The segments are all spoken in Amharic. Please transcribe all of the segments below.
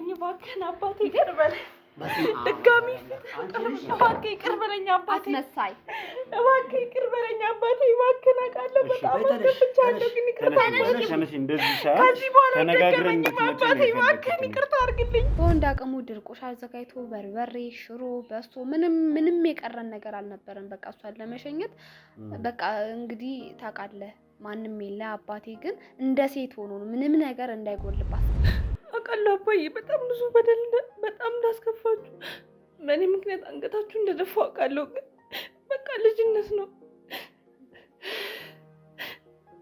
በለኝ እባክህን አባቴ ይቅር በለኝ። ድጋሚ እባክህ ይቅር በለኝ አባቴ። አትነሳይ እባክህ ይቅር በለኝ አባቴ እባክህን አውቃለሁ በጣም አስከፍቻለሁ ግን ይቅር ተነሽ እንደዚህ ሰዓት ከዚህ በኋላ ተነጋግረን አባቴ እባክህን ይቅርታ አድርግልኝ። በወንድ አቅሙ ድርቆሽ አዘጋጅቶ በርበሬ፣ ሽሮ፣ በሶ ምንም የቀረን ነገር አልነበረም። በቃ እሷን ለመሸኘት በቃ እንግዲህ ታውቃለህ ማንም የለ። አባቴ ግን እንደ ሴት ሆኖ ነው ምንም ነገር እንዳይጎልባት አውቃለሁ። አባዬ በጣም ብዙ በደል በጣም እንዳስከፋችሁ በእኔ ምክንያት አንገታችሁ እንደደፋ አውቃለሁ። ግን በቃ ልጅነት ነው።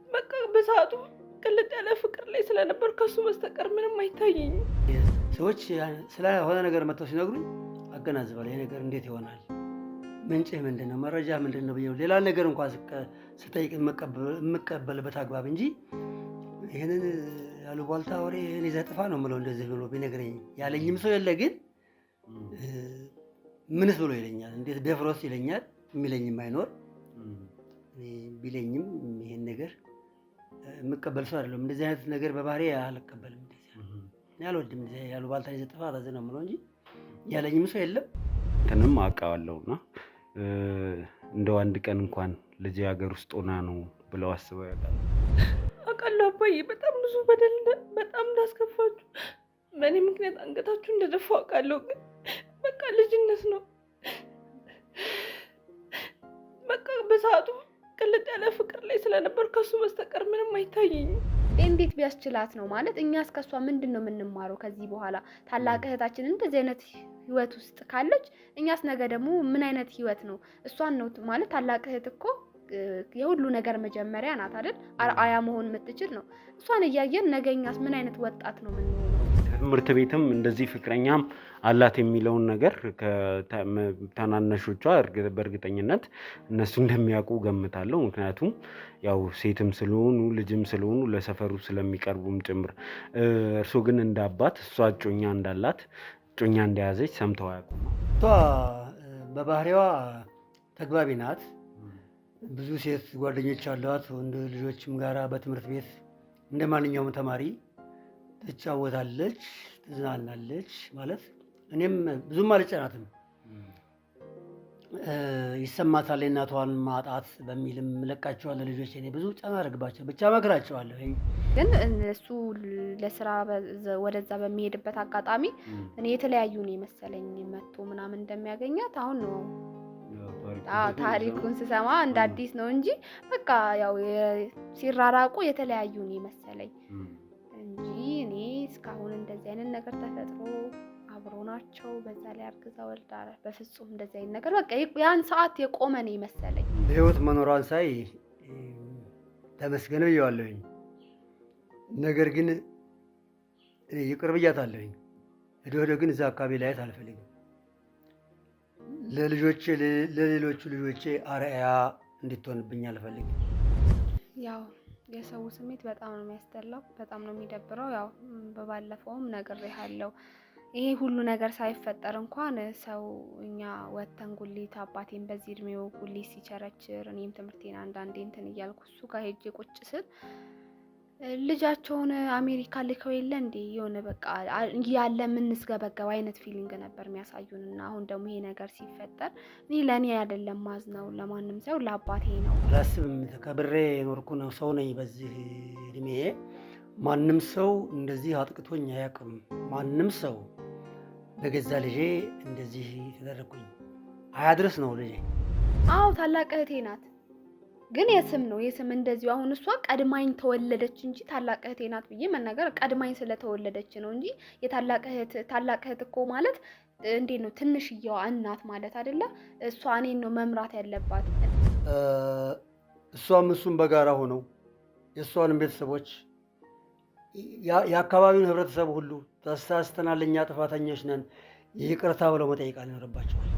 በቃ በሰዓቱ ቅልጥ ያለ ፍቅር ላይ ስለነበር ከሱ በስተቀር ምንም አይታየኝም። ሰዎች ስለሆነ ነገር መጥተው ሲነግሩኝ አገናዝባለሁ። ይሄ ነገር እንዴት ይሆናል? ምንጭህ ምንድን ነው? መረጃ ምንድን ነው ብዬ ሌላ ነገር እንኳን ስጠይቅ የምቀበልበት አግባብ እንጂ ይህንን ያሉባልታ ወሬ እኔ ይዘህ ጥፋ ነው የምለው። እንደዚህ ብሎ ቢነግረኝ ያለኝም ሰው የለ። ግን ምንስ ብሎ ይለኛል? እንዴት ደፍሮስ ይለኛል? የሚለኝም አይኖር። ቢለኝም ይሄን ነገር የምቀበል ሰው አይደለም። እንደዚህ አይነት ነገር በባህሪ አልቀበልም። እኔ አልወድም። ያሉባልታ ይዘህ ጥፋ ታዘህ ነው የምለው እንጂ ያለኝም ሰው የለም። እንትንም አውቃለሁና እንደው አንድ ቀን እንኳን ልጅ ሀገር ውስጥ ሆና ነው ብለው አስበው ያውቃሉ? አውቃለሁ አባዬ በጣም ብዙ በደል በጣም እንዳስከፋችሁ በእኔ ምክንያት አንገታችሁ እንደደፋ አውቃለሁ። ግን በቃ ልጅነት ነው። በቃ በሰዓቱ ቅልጥ ያለ ፍቅር ላይ ስለነበር ከሱ በስተቀር ምንም አይታየኝም። እንዴት ቢያስችላት ነው ማለት እኛ እስከሷ ምንድነው የምንማረው ከዚህ በኋላ? ታላቅ እህታችን እንደዚህ አይነት ህይወት ውስጥ ካለች እኛስ ነገ ደግሞ ምን አይነት ህይወት ነው? እሷን ነው ማለት ታላቅ እህት እኮ የሁሉ ነገር መጀመሪያ ናት አይደል? አርአያ መሆን የምትችል ነው። እሷን እያየን ነገኛስ ምን አይነት ወጣት ነው የምንሆነው? ትምህርት ቤትም እንደዚህ ፍቅረኛም አላት የሚለውን ነገር ከታናናሾቿ በእርግጠኝነት እነሱ እንደሚያውቁ ገምታለሁ። ምክንያቱም ያው ሴትም ስለሆኑ ልጅም ስለሆኑ ለሰፈሩ ስለሚቀርቡም ጭምር። እርሶ ግን እንደ አባት እሷ እጮኛ እንዳላት እጮኛ እንደያዘች ሰምተው አያውቁም? እሷ በባህሪዋ ተግባቢ ናት። ብዙ ሴት ጓደኞች አሏት። ወንድ ልጆችም ጋራ በትምህርት ቤት እንደ ማንኛውም ተማሪ ትጫወታለች፣ ትዝናናለች። ማለት እኔም ብዙም አልጨናትም። ይሰማታል የእናቷን ማጣት በሚልም ለቃቸዋለሁ። ልጆች እኔ ብዙ ጫና አደርግባቸው ብቻ መክራቸዋለሁ። ግን እሱ ለስራ ወደዛ በሚሄድበት አጋጣሚ እኔ የተለያዩ ነው የመሰለኝ መጥቶ ምናምን እንደሚያገኛት አሁን ነው ታሪኩን ስሰማ እንደ አዲስ ነው እንጂ በቃ ያው ሲራራቁ የተለያዩ ነው የመሰለኝ እንጂ እኔ እስካሁን እንደዚህ አይነት ነገር ተፈጥሮ አብሮ ናቸው በዛ ላይ አርግዛ ወልዳ በፍጹም እንደዚህ አይነት ነገር በቃ ያን ሰዓት የቆመ ነው የመሰለኝ። በህይወት መኖሯን ሳይ ተመስገን ብየዋለሁኝ። ነገር ግን ይቅር ብያታለሁኝ። ሄዶ ግን እዛ አካባቢ ላያት አልፈልግም። ለሌሎቹ ልጆቼ አርአያ እንድትሆንብኝ አልፈልግም። ያው የሰው ስሜት በጣም ነው የሚያስጠላው፣ በጣም ነው የሚደብረው። ያው በባለፈውም ነግሬሃለሁ። ይሄ ሁሉ ነገር ሳይፈጠር እንኳን ሰው እኛ ወተን ጉሊት አባቴን በዚህ እድሜው ጉሊት ሲቸረችር እኔም ትምህርቴን አንዳንዴ እንትን እያልኩ እሱ ጋር ሄጄ ቁጭ ስል ልጃቸውን አሜሪካ ልከው የለ እንዴ የሆነ በቃ ያለ ምንስገበገብ አይነት ፊሊንግ ነበር የሚያሳዩንና አሁን ደግሞ ይሄ ነገር ሲፈጠር እኔ ለኔ አይደለም ማዝነው ለማንም ሰው ለአባቴ ነው። አላስብም። ተከብሬ የኖርኩ ነው ሰው ነኝ። በዚህ እድሜ ማንም ሰው እንደዚህ አጥቅቶኝ አያውቅም። ማንም ሰው በገዛ ልጄ እንደዚህ ተደረኩኝ አያድርስ ነው ልጄ። አዎ ታላቅ እህቴ ናት። ግን የስም ነው የስም እንደዚሁ አሁን እሷ ቀድማኝ ተወለደች እንጂ ታላቅ እህቴ ናት ብዬ መናገር ቀድማኝ ስለተወለደች ነው እንጂ ታላቅ እህት እኮ ማለት እንዴት ነው ትንሽዬዋ እናት ማለት አይደለ? እሷ እኔን ነው መምራት ያለባት። እሷም እሱም በጋራ ሆነው የእሷንም ቤተሰቦች የአካባቢውን ህብረተሰብ ሁሉ ተሳስተናል፣ እኛ ጥፋተኞች ነን ይቅርታ ብለው መጠየቅ አልነበረባቸዋል።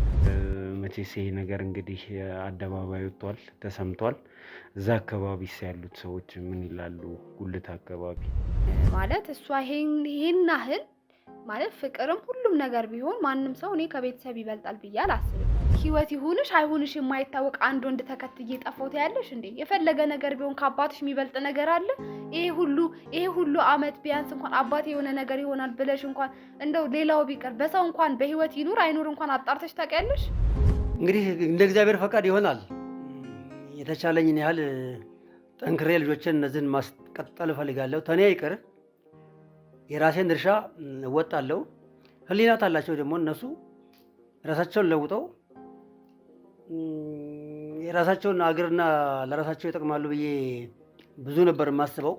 መቼስ ይሄ ነገር እንግዲህ አደባባይ ወጥቷል፣ ተሰምቷል። እዛ አካባቢ ያሉት ሰዎች ምን ይላሉ? ጉልት አካባቢ ማለት እሷ ይሄን ያህል ማለት ፍቅርም ሁሉም ነገር ቢሆን ማንም ሰው እኔ ከቤተሰብ ይበልጣል ብዬ አላስብም። ህይወት ይሁንሽ አይሁንሽ የማይታወቅ አንድ ወንድ ተከትዬ ጠፋሁት ያለሽ እንዴ? የፈለገ ነገር ቢሆን ከአባትሽ የሚበልጥ ነገር አለ? ይሄ ሁሉ አመት ቢያንስ እንኳን አባቴ የሆነ ነገር ይሆናል ብለሽ እንኳን እንደው ሌላው ቢቀር በሰው እንኳን በህይወት ይኑር አይኑር እንኳን አጣርተሽ ታውቂያለሽ? እንግዲህ እንደ እግዚአብሔር ፈቃድ ይሆናል። የተቻለኝን ያህል ጠንክሬ ልጆችን እነዚህን ማስቀጠል እፈልጋለሁ። ተኔ ይቅር የራሴን ድርሻ እወጣለሁ። ህሊናት አላቸው ደግሞ እነሱ ራሳቸውን ለውጠው የራሳቸውን አገርና ለራሳቸው ይጠቅማሉ ብዬ ብዙ ነበር የማስበው።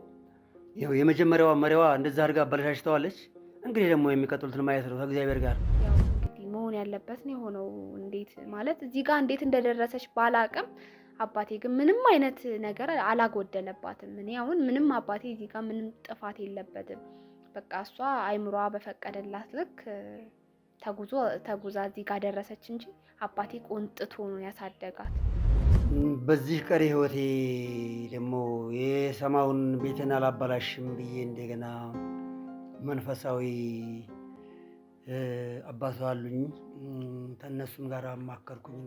ይኸው የመጀመሪያዋ መሪዋ እንደዛ አድርጋ አበላሽተዋለች። እንግዲህ ደግሞ የሚቀጥሉትን ማየት ነው ከእግዚአብሔር ጋር። ያው እንግዲህ መሆን ያለበት ነው የሆነው። እንዴት ማለት እዚህ ጋር እንዴት እንደደረሰች ባላቅም አባቴ ግን ምንም አይነት ነገር አላጎደለባትም። እኔ አሁን ምንም አባቴ እዚህ ጋር ምንም ጥፋት የለበትም። በቃ እሷ አይምሯ በፈቀደላት ልክ ተጉዛ እዚህ ጋር ደረሰች እንጂ አባቴ ቆንጥቶ ነው ያሳደጋት። በዚህ ቀሪ ህይወቴ ደግሞ የሰማውን ቤትን አላበላሽም ብዬ እንደገና መንፈሳዊ አባቷ አሉኝ ከእነሱም ጋር አማከርኩኝ።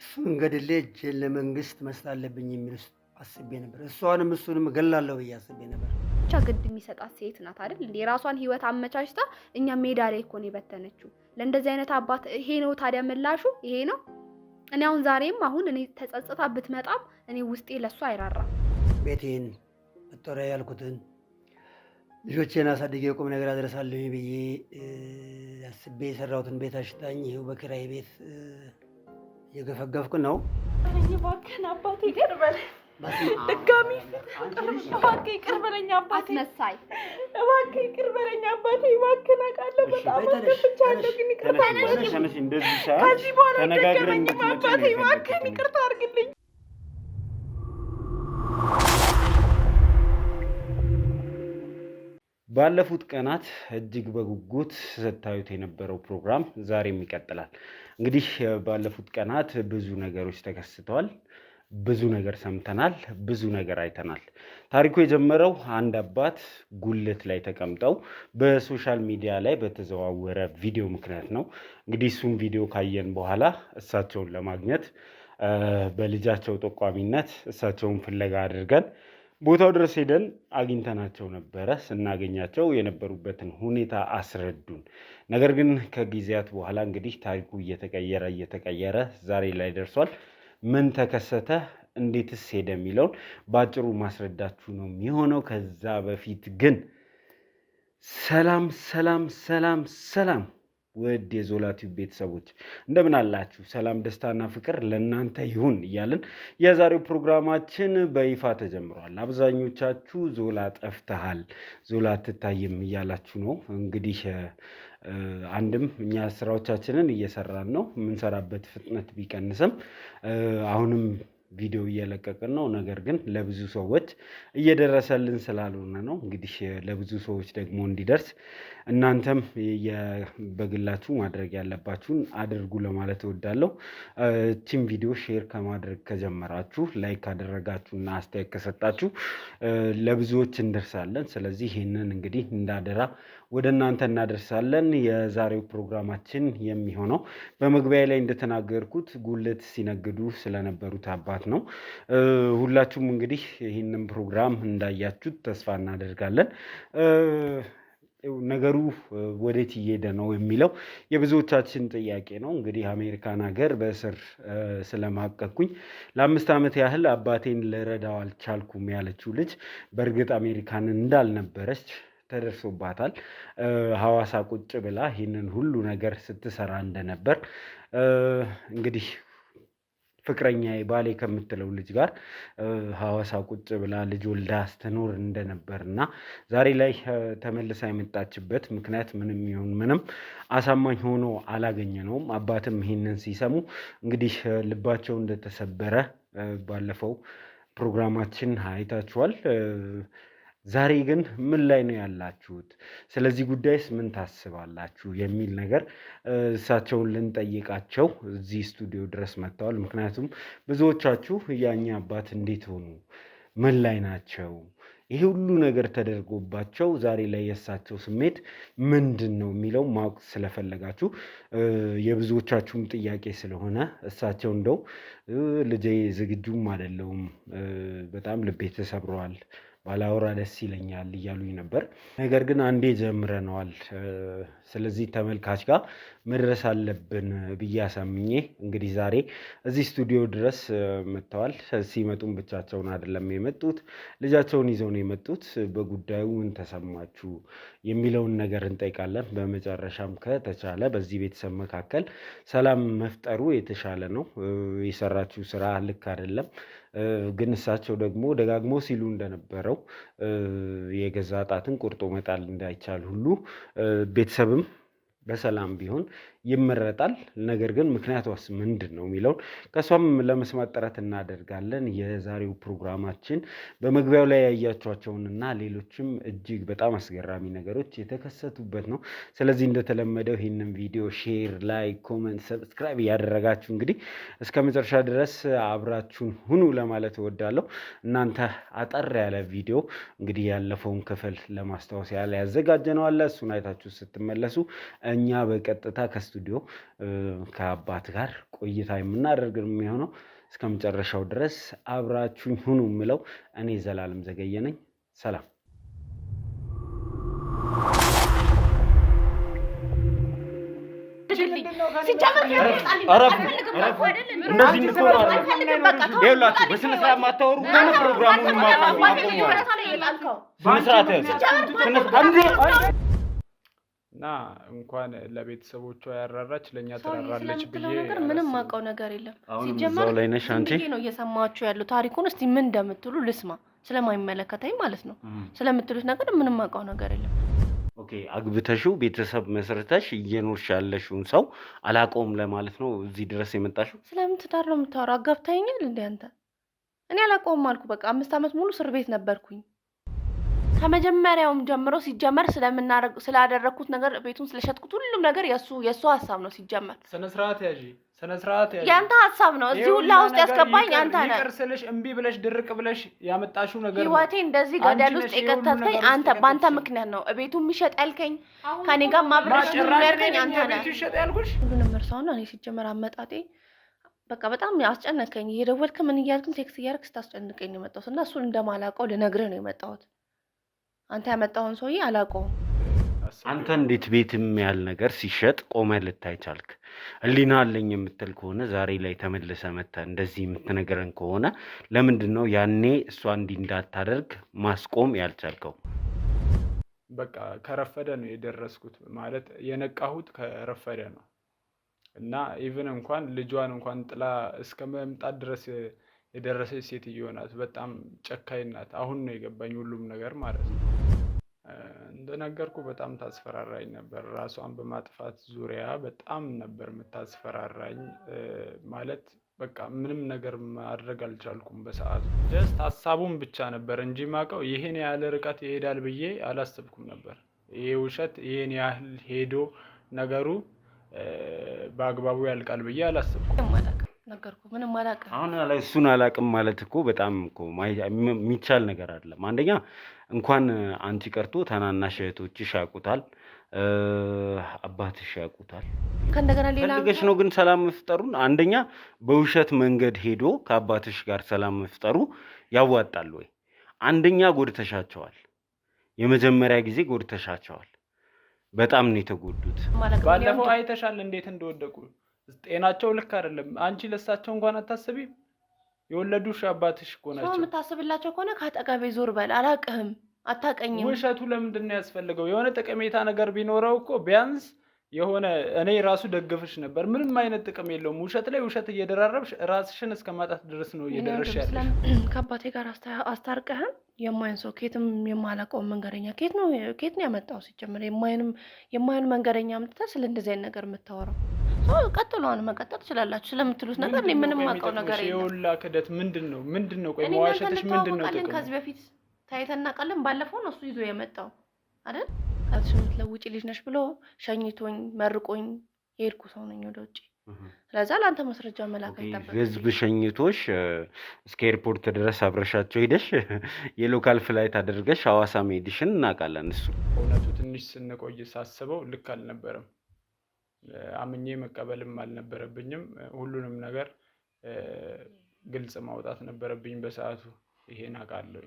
እሱን ገድሌ እጄን ለመንግስት መስጠት አለብኝ የሚል አስቤ ነበር። እሷንም እሱንም እገላለሁ ብዬ አስቤ ነበር። ብቻ ግድ የሚሰጣት ሴት ናት አይደል እንዴ? የራሷን ህይወት አመቻችታ እኛ ሜዳ ላይ እኮ ነው የበተነችው። ለእንደዚህ አይነት አባት ይሄ ነው ታዲያ ምላሹ? ይሄ ነው? እኔ አሁን እኔ ተጸጽታ ብትመጣም እኔ ውስጤ ለሷ አይራራም። ቤቴን መጦሪያ ያልኩትን ልጆቼን አሳድጌ የቁም ነገር አደረሳለሁ ብዬ አስቤ የሰራሁትን ቤት አሽጣኝ ይኸው በኪራይ ቤት የገፈገፍኩ ነው። እባክህን አባቴ ይቅር በለኝ። ድጋሚ እባክህ ይቅር በለኝ አባቴ። አትመሳይ እባክህ ይቅር በለኝ አባቴ። እባክህን አውቃለሁ በጣም አስከፍቻለሁ፣ ግን ይቅርታ ከዚህ በኋላ አይደገመኝም አባቴ። እባክህን ይቅርታ አድርግልኝ። ባለፉት ቀናት እጅግ በጉጉት ስታዩት የነበረው ፕሮግራም ዛሬም ይቀጥላል። እንግዲህ ባለፉት ቀናት ብዙ ነገሮች ተከስተዋል። ብዙ ነገር ሰምተናል። ብዙ ነገር አይተናል። ታሪኩ የጀመረው አንድ አባት ጉልት ላይ ተቀምጠው በሶሻል ሚዲያ ላይ በተዘዋወረ ቪዲዮ ምክንያት ነው። እንግዲህ እሱም ቪዲዮ ካየን በኋላ እሳቸውን ለማግኘት በልጃቸው ጠቋሚነት እሳቸውን ፍለጋ አድርገን ቦታው ድረስ ሄደን አግኝተናቸው ነበረ። ስናገኛቸው የነበሩበትን ሁኔታ አስረዱን። ነገር ግን ከጊዜያት በኋላ እንግዲህ ታሪኩ እየተቀየረ ዛሬ ላይ ደርሷል። ምን ተከሰተ፣ እንዴትስ ሄደ የሚለውን በአጭሩ ማስረዳችሁ ነው የሚሆነው። ከዛ በፊት ግን ሰላም ሰላም ሰላም ሰላም ውድ የዞላ ቲዩብ ቤተሰቦች እንደምን አላችሁ? ሰላም ደስታና ፍቅር ለእናንተ ይሁን እያልን የዛሬው ፕሮግራማችን በይፋ ተጀምሯል። አብዛኞቻችሁ ዞላ ጠፍተሃል፣ ዞላ አትታይም እያላችሁ ነው። እንግዲህ አንድም እኛ ስራዎቻችንን እየሰራን ነው። የምንሰራበት ፍጥነት ቢቀንስም አሁንም ቪዲዮ እየለቀቅን ነው። ነገር ግን ለብዙ ሰዎች እየደረሰልን ስላልሆነ ነው። እንግዲህ ለብዙ ሰዎች ደግሞ እንዲደርስ እናንተም በግላችሁ ማድረግ ያለባችሁን አድርጉ ለማለት እወዳለሁ። ቲም ቪዲዮ ሼር ከማድረግ ከጀመራችሁ፣ ላይክ ካደረጋችሁና አስተያየት ከሰጣችሁ ለብዙዎች እንደርሳለን። ስለዚህ ይህንን እንግዲህ እንዳደራ ወደ እናንተ እናደርሳለን። የዛሬው ፕሮግራማችን የሚሆነው በመግቢያ ላይ እንደተናገርኩት ጉልት ሲነግዱ ስለነበሩት አባት ነው። ሁላችሁም እንግዲህ ይህንን ፕሮግራም እንዳያችሁት ተስፋ እናደርጋለን። ነገሩ ወዴት እየሄደ ነው የሚለው የብዙዎቻችን ጥያቄ ነው። እንግዲህ አሜሪካን ሀገር በእስር ስለማቀቅኩኝ ለ5 ዓመት ያህል አባቴን ልረዳው አልቻልኩም ያለችው ልጅ በእርግጥ አሜሪካን እንዳልነበረች ተደርሶባታል። ሐዋሳ ቁጭ ብላ ይህንን ሁሉ ነገር ስትሰራ እንደነበር እንግዲህ ፍቅረኛ ባሌ ከምትለው ልጅ ጋር ሐዋሳ ቁጭ ብላ ልጅ ወልዳ ስትኖር እንደነበርና ዛሬ ላይ ተመልሳ የመጣችበት ምክንያት ምንም ይሁን ምንም አሳማኝ ሆኖ አላገኘነውም። አባትም ይህንን ሲሰሙ እንግዲህ ልባቸው እንደተሰበረ ባለፈው ፕሮግራማችን አይታችኋል። ዛሬ ግን ምን ላይ ነው ያላችሁት? ስለዚህ ጉዳይስ ምን ታስባላችሁ? የሚል ነገር እሳቸውን ልንጠይቃቸው እዚህ ስቱዲዮ ድረስ መጥተዋል። ምክንያቱም ብዙዎቻችሁ ያኛ አባት እንዴት ሆኑ? ምን ላይ ናቸው? ይሄ ሁሉ ነገር ተደርጎባቸው ዛሬ ላይ የእሳቸው ስሜት ምንድን ነው የሚለው ማወቅ ስለፈለጋችሁ የብዙዎቻችሁም ጥያቄ ስለሆነ እሳቸው እንደው ልጄ ዝግጁም አይደለሁም፣ በጣም ልቤ ተሰብረዋል፣ ባላወራ ደስ ይለኛል እያሉኝ ነበር። ነገር ግን አንዴ ጀምረነዋል፣ ስለዚህ ተመልካች ጋር መድረስ አለብን ብዬ አሳምኜ እንግዲህ ዛሬ እዚህ ስቱዲዮ ድረስ መጥተዋል። ሲመጡም ብቻቸውን አይደለም የመጡት፣ ልጃቸውን ይዘው ነው የመጡት። በጉዳዩ ምን ተሰማችሁ የሚለውን ነገር እንጠይቃለን። በመጨረሻም ከተቻለ በዚህ ቤተሰብ መካከል ሰላም መፍጠሩ የተሻለ ነው። የሰራችው ስራ ልክ አይደለም፣ ግን እሳቸው ደግሞ ደጋግሞ ሲሉ እንደነበረው የገዛ ጣትን ቆርጦ መጣል እንዳይቻል ሁሉ ቤተሰብም በሰላም ቢሆን ይመረጣል። ነገር ግን ምክንያቷስ ምንድን ነው የሚለውን ከእሷም ለመስማት ጥረት እናደርጋለን። የዛሬው ፕሮግራማችን በመግቢያው ላይ ያያችኋቸውንና ሌሎችም እጅግ በጣም አስገራሚ ነገሮች የተከሰቱበት ነው። ስለዚህ እንደተለመደው ይህንን ቪዲዮ ሼር፣ ላይክ፣ ኮመንት፣ ሰብስክራይብ እያደረጋችሁ እንግዲህ እስከ መጨረሻ ድረስ አብራችሁን ሁኑ ለማለት እወዳለሁ። እናንተ አጠር ያለ ቪዲዮ እንግዲህ ያለፈውን ክፍል ለማስታወስ ያለ ያዘጋጀነው አለ። እሱን አይታችሁ ስትመለሱ እኛ በቀጥታ ከስቱዲዮ ከአባት ጋር ቆይታ የምናደርግ የሚሆነው። እስከ መጨረሻው ድረስ አብራችሁኝ ሁኑ የምለው እኔ ዘላለም ዘገየ ነኝ። ሰላም። በስነ ስርዓት ማታወሩ ፕሮግራሙን እና እንኳን ለቤተሰቦቿ ያራራች ለኛ ተራራለች ብዬ ነገር ምንም ማውቀው ነገር የለም። ሲጀመር ላይ ነሽ አንቺ ነው እየሰማችሁ ያለው ታሪኩን። እስቲ ምን እንደምትሉ ልስማ፣ ስለማይመለከተኝ ማለት ነው። ስለምትሉት ነገር ምንም ማውቀው ነገር የለም። ኦኬ፣ አግብተሽው ቤተሰብ መስርተሽ እየኖርሽ ያለሽውን ሰው አላውቀውም ለማለት ነው እዚህ ድረስ የመጣሽው? ስለምን ትዳር ነው የምታወራው? አጋብታኛል እንዴ አንተ? እኔ አላውቀውም አልኩ። በቃ 5 ዓመት ሙሉ እስር ቤት ነበርኩኝ። ከመጀመሪያውም ጀምሮ ሲጀመር ስላደረኩት ነገር ቤቱን ስለሸጥኩት ሁሉም ነገር የሱ ሐሳብ ነው። ሲጀመር ስነ ስርዓት ያዢ ያንተ ሐሳብ ነው። እዚህ ሁላ ውስጥ ያስገባኝ አንተ ነህ። ይቅር ስልሽ እምቢ ብለሽ ድርቅ ብለሽ ያመጣሽው ነገር ነው። ህይወቴ እንደዚህ ገደል ውስጥ የከተትከኝ አንተ፣ ባንተ ምክንያት ነው። ቤቱ የሚሸጥ ያልከኝ ከኔ ጋር ማብረሽ ያልከኝ አንተ ነህ። ቤቱ ይሸጥ ያልኩሽ ሁሉንም እርሳውና እኔ ሲጀመር አመጣጤ በቃ በጣም አስጨነቀኝ። እየደወልክ ምን እያልክም ቴክስት እያደረግህ ስታስጨንቀኝ ነው የመጣሁት እና እሱን እንደማላውቀው ልነግርህ ነው የመጣሁት። አንተ ያመጣውን ሰውዬ አላውቀውም። አንተ እንዴት ቤትም ያህል ነገር ሲሸጥ ቆመህ ልታይ ቻልክ? ህሊና አለኝ የምትል ከሆነ ዛሬ ላይ ተመልሰህ መተህ እንደዚህ የምትነግረን ከሆነ ለምንድን ነው ያኔ እሷ እንዲህ እንዳታደርግ ማስቆም ያልቻልከው? በቃ ከረፈደ ነው የደረስኩት፣ ማለት የነቃሁት ከረፈደ ነው። እና ኢቭን እንኳን ልጇን እንኳን ጥላ እስከ መምጣት ድረስ የደረሰች ሴትዮ ናት። በጣም ጨካኝ ናት። አሁን ነው የገባኝ ሁሉም ነገር ማለት ነው። እንደነገርኩ በጣም ታስፈራራኝ ነበር። ራሷን በማጥፋት ዙሪያ በጣም ነበር የምታስፈራራኝ። ማለት በቃ ምንም ነገር ማድረግ አልቻልኩም በሰዓቱ። ጀስት ሀሳቡን ብቻ ነበር እንጂ ማውቀው ይሄን ያህል ርቀት ይሄዳል ብዬ አላሰብኩም ነበር። ይሄ ውሸት ይሄን ያህል ሄዶ ነገሩ በአግባቡ ያልቃል ብዬ አላሰብኩም። ነገርኩ ምንም አላውቅም። አሁን ላይ እሱን አላውቅም ማለት እኮ በጣም እኮ የሚቻል ነገር አይደለም። አንደኛ እንኳን አንቺ ቀርቶ ታናናሽ እህቶችሽ ያውቁታል፣ አባትሽ ያውቁታል። ከእንደገና ሌላ ፈልገሽ ነው ግን ሰላም መፍጠሩን። አንደኛ በውሸት መንገድ ሄዶ ከአባትሽ ጋር ሰላም መፍጠሩ ያዋጣል ወይ? አንደኛ ጎድተሻቸዋል። የመጀመሪያ ጊዜ ጎድተሻቸዋል። በጣም ነው የተጎዱት። ባለፈው አይተሻል እንዴት እንደወደቁ። ጤናቸው ልክ አይደለም። አንቺ ለሳቸው እንኳን አታስቢም። የወለዱሽ አባትሽ እኮ ናቸው። ሰው የምታስብላቸው ከሆነ ከአጠገቤ ዞር በል። አላውቅህም፣ አታውቀኝም። ውሸቱ ለምንድን ነው ያስፈልገው? የሆነ ጠቀሜታ ነገር ቢኖረው እኮ ቢያንስ የሆነ እኔ ራሱ ደግፍሽ ነበር። ምንም አይነት ጥቅም የለውም። ውሸት ላይ ውሸት እየደራረብሽ ራስሽን እስከ ማጣት ድረስ ነው እየደረስሽ ያለሽ። ከአባቴ ጋር አስታርቀህም የማይን ሰው ኬትም የማላውቀውን መንገደኛ ኬት ነው ያመጣው? ሲጀምር የማይን መንገደኛ አምጥተህ ስለ እንደዚህ አይነት ነገር የምታወራው? ቀጥሏን መቀጠል ትችላላችሁ ስለምትሉት ነገር እኔ ምንም ማውቀው ነገር የለም። የውላ ክደት ምንድን ነው? ቆይ መዋሸትሽ ምንድን ነው ጥቅሙ? ከዚህ በፊት ታይተና ቀለም ባለፈው ነው እሱ ይዞ የመጣው አይደል? ካልሽን ለውጪ ልጅ ነሽ ብሎ ሸኝቶኝ መርቆኝ የሄድኩ ሰው ነኝ ወደ ውጪ። ስለዛ ለአንተ ማስረጃ መላክ አይጠበቅም። ህዝብ ሸኝቶሽ እስከ ኤርፖርት ድረስ አብረሻቸው ሄደሽ የሎካል ፍላይት አድርገሽ ሐዋሳ መሄድሽን እናውቃለን። እሱ እውነቱ ትንሽ ስንቆይ ሳስበው ልክ አልነበረም። አምኜ መቀበልም አልነበረብኝም። ሁሉንም ነገር ግልጽ ማውጣት ነበረብኝ በሰዓቱ። ይሄን አውቃለሁ።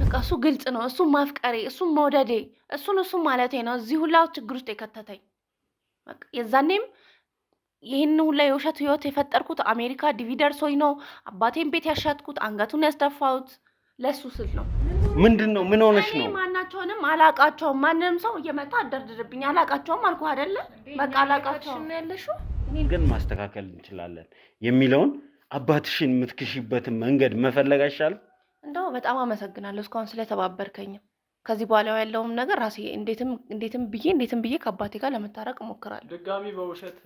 በቃ እሱ ግልጽ ነው። እሱ ማፍቀሬ፣ እሱ መውደዴ፣ እሱን ማለቴ ነው እዚህ ሁላ ችግር ውስጥ የከተተኝ። በቃ የዛኔም ይህን ሁላ የውሸት ህይወት የፈጠርኩት አሜሪካ ዲቪ ደርሶኝ ነው። አባቴን ቤት ያሻጥኩት፣ አንገቱን ያስደፋሁት ለሱ ስል ነው። ምንድነው? ምን ሆነሽ ነው? ማናቸውንም አላቃቸውም። ማንንም ሰው እየመጣ አደርድርብኝ አላቃቸውም አልኩ አይደለ? በቃ አላቃቸውም ነው ያለሽው። ግን ማስተካከል እንችላለን የሚለውን አባትሽን የምትክሽበትን መንገድ መፈለግ አይሻልም? እንደው በጣም አመሰግናለሁ እስካሁን ስለተባበርከኝ። ከዚህ በኋላ ያለውም ነገር ራሴ እንዴትም ብዬ ከአባቴ ጋር ለመታረቅ እሞክራለሁ። ድጋሚ በውሸት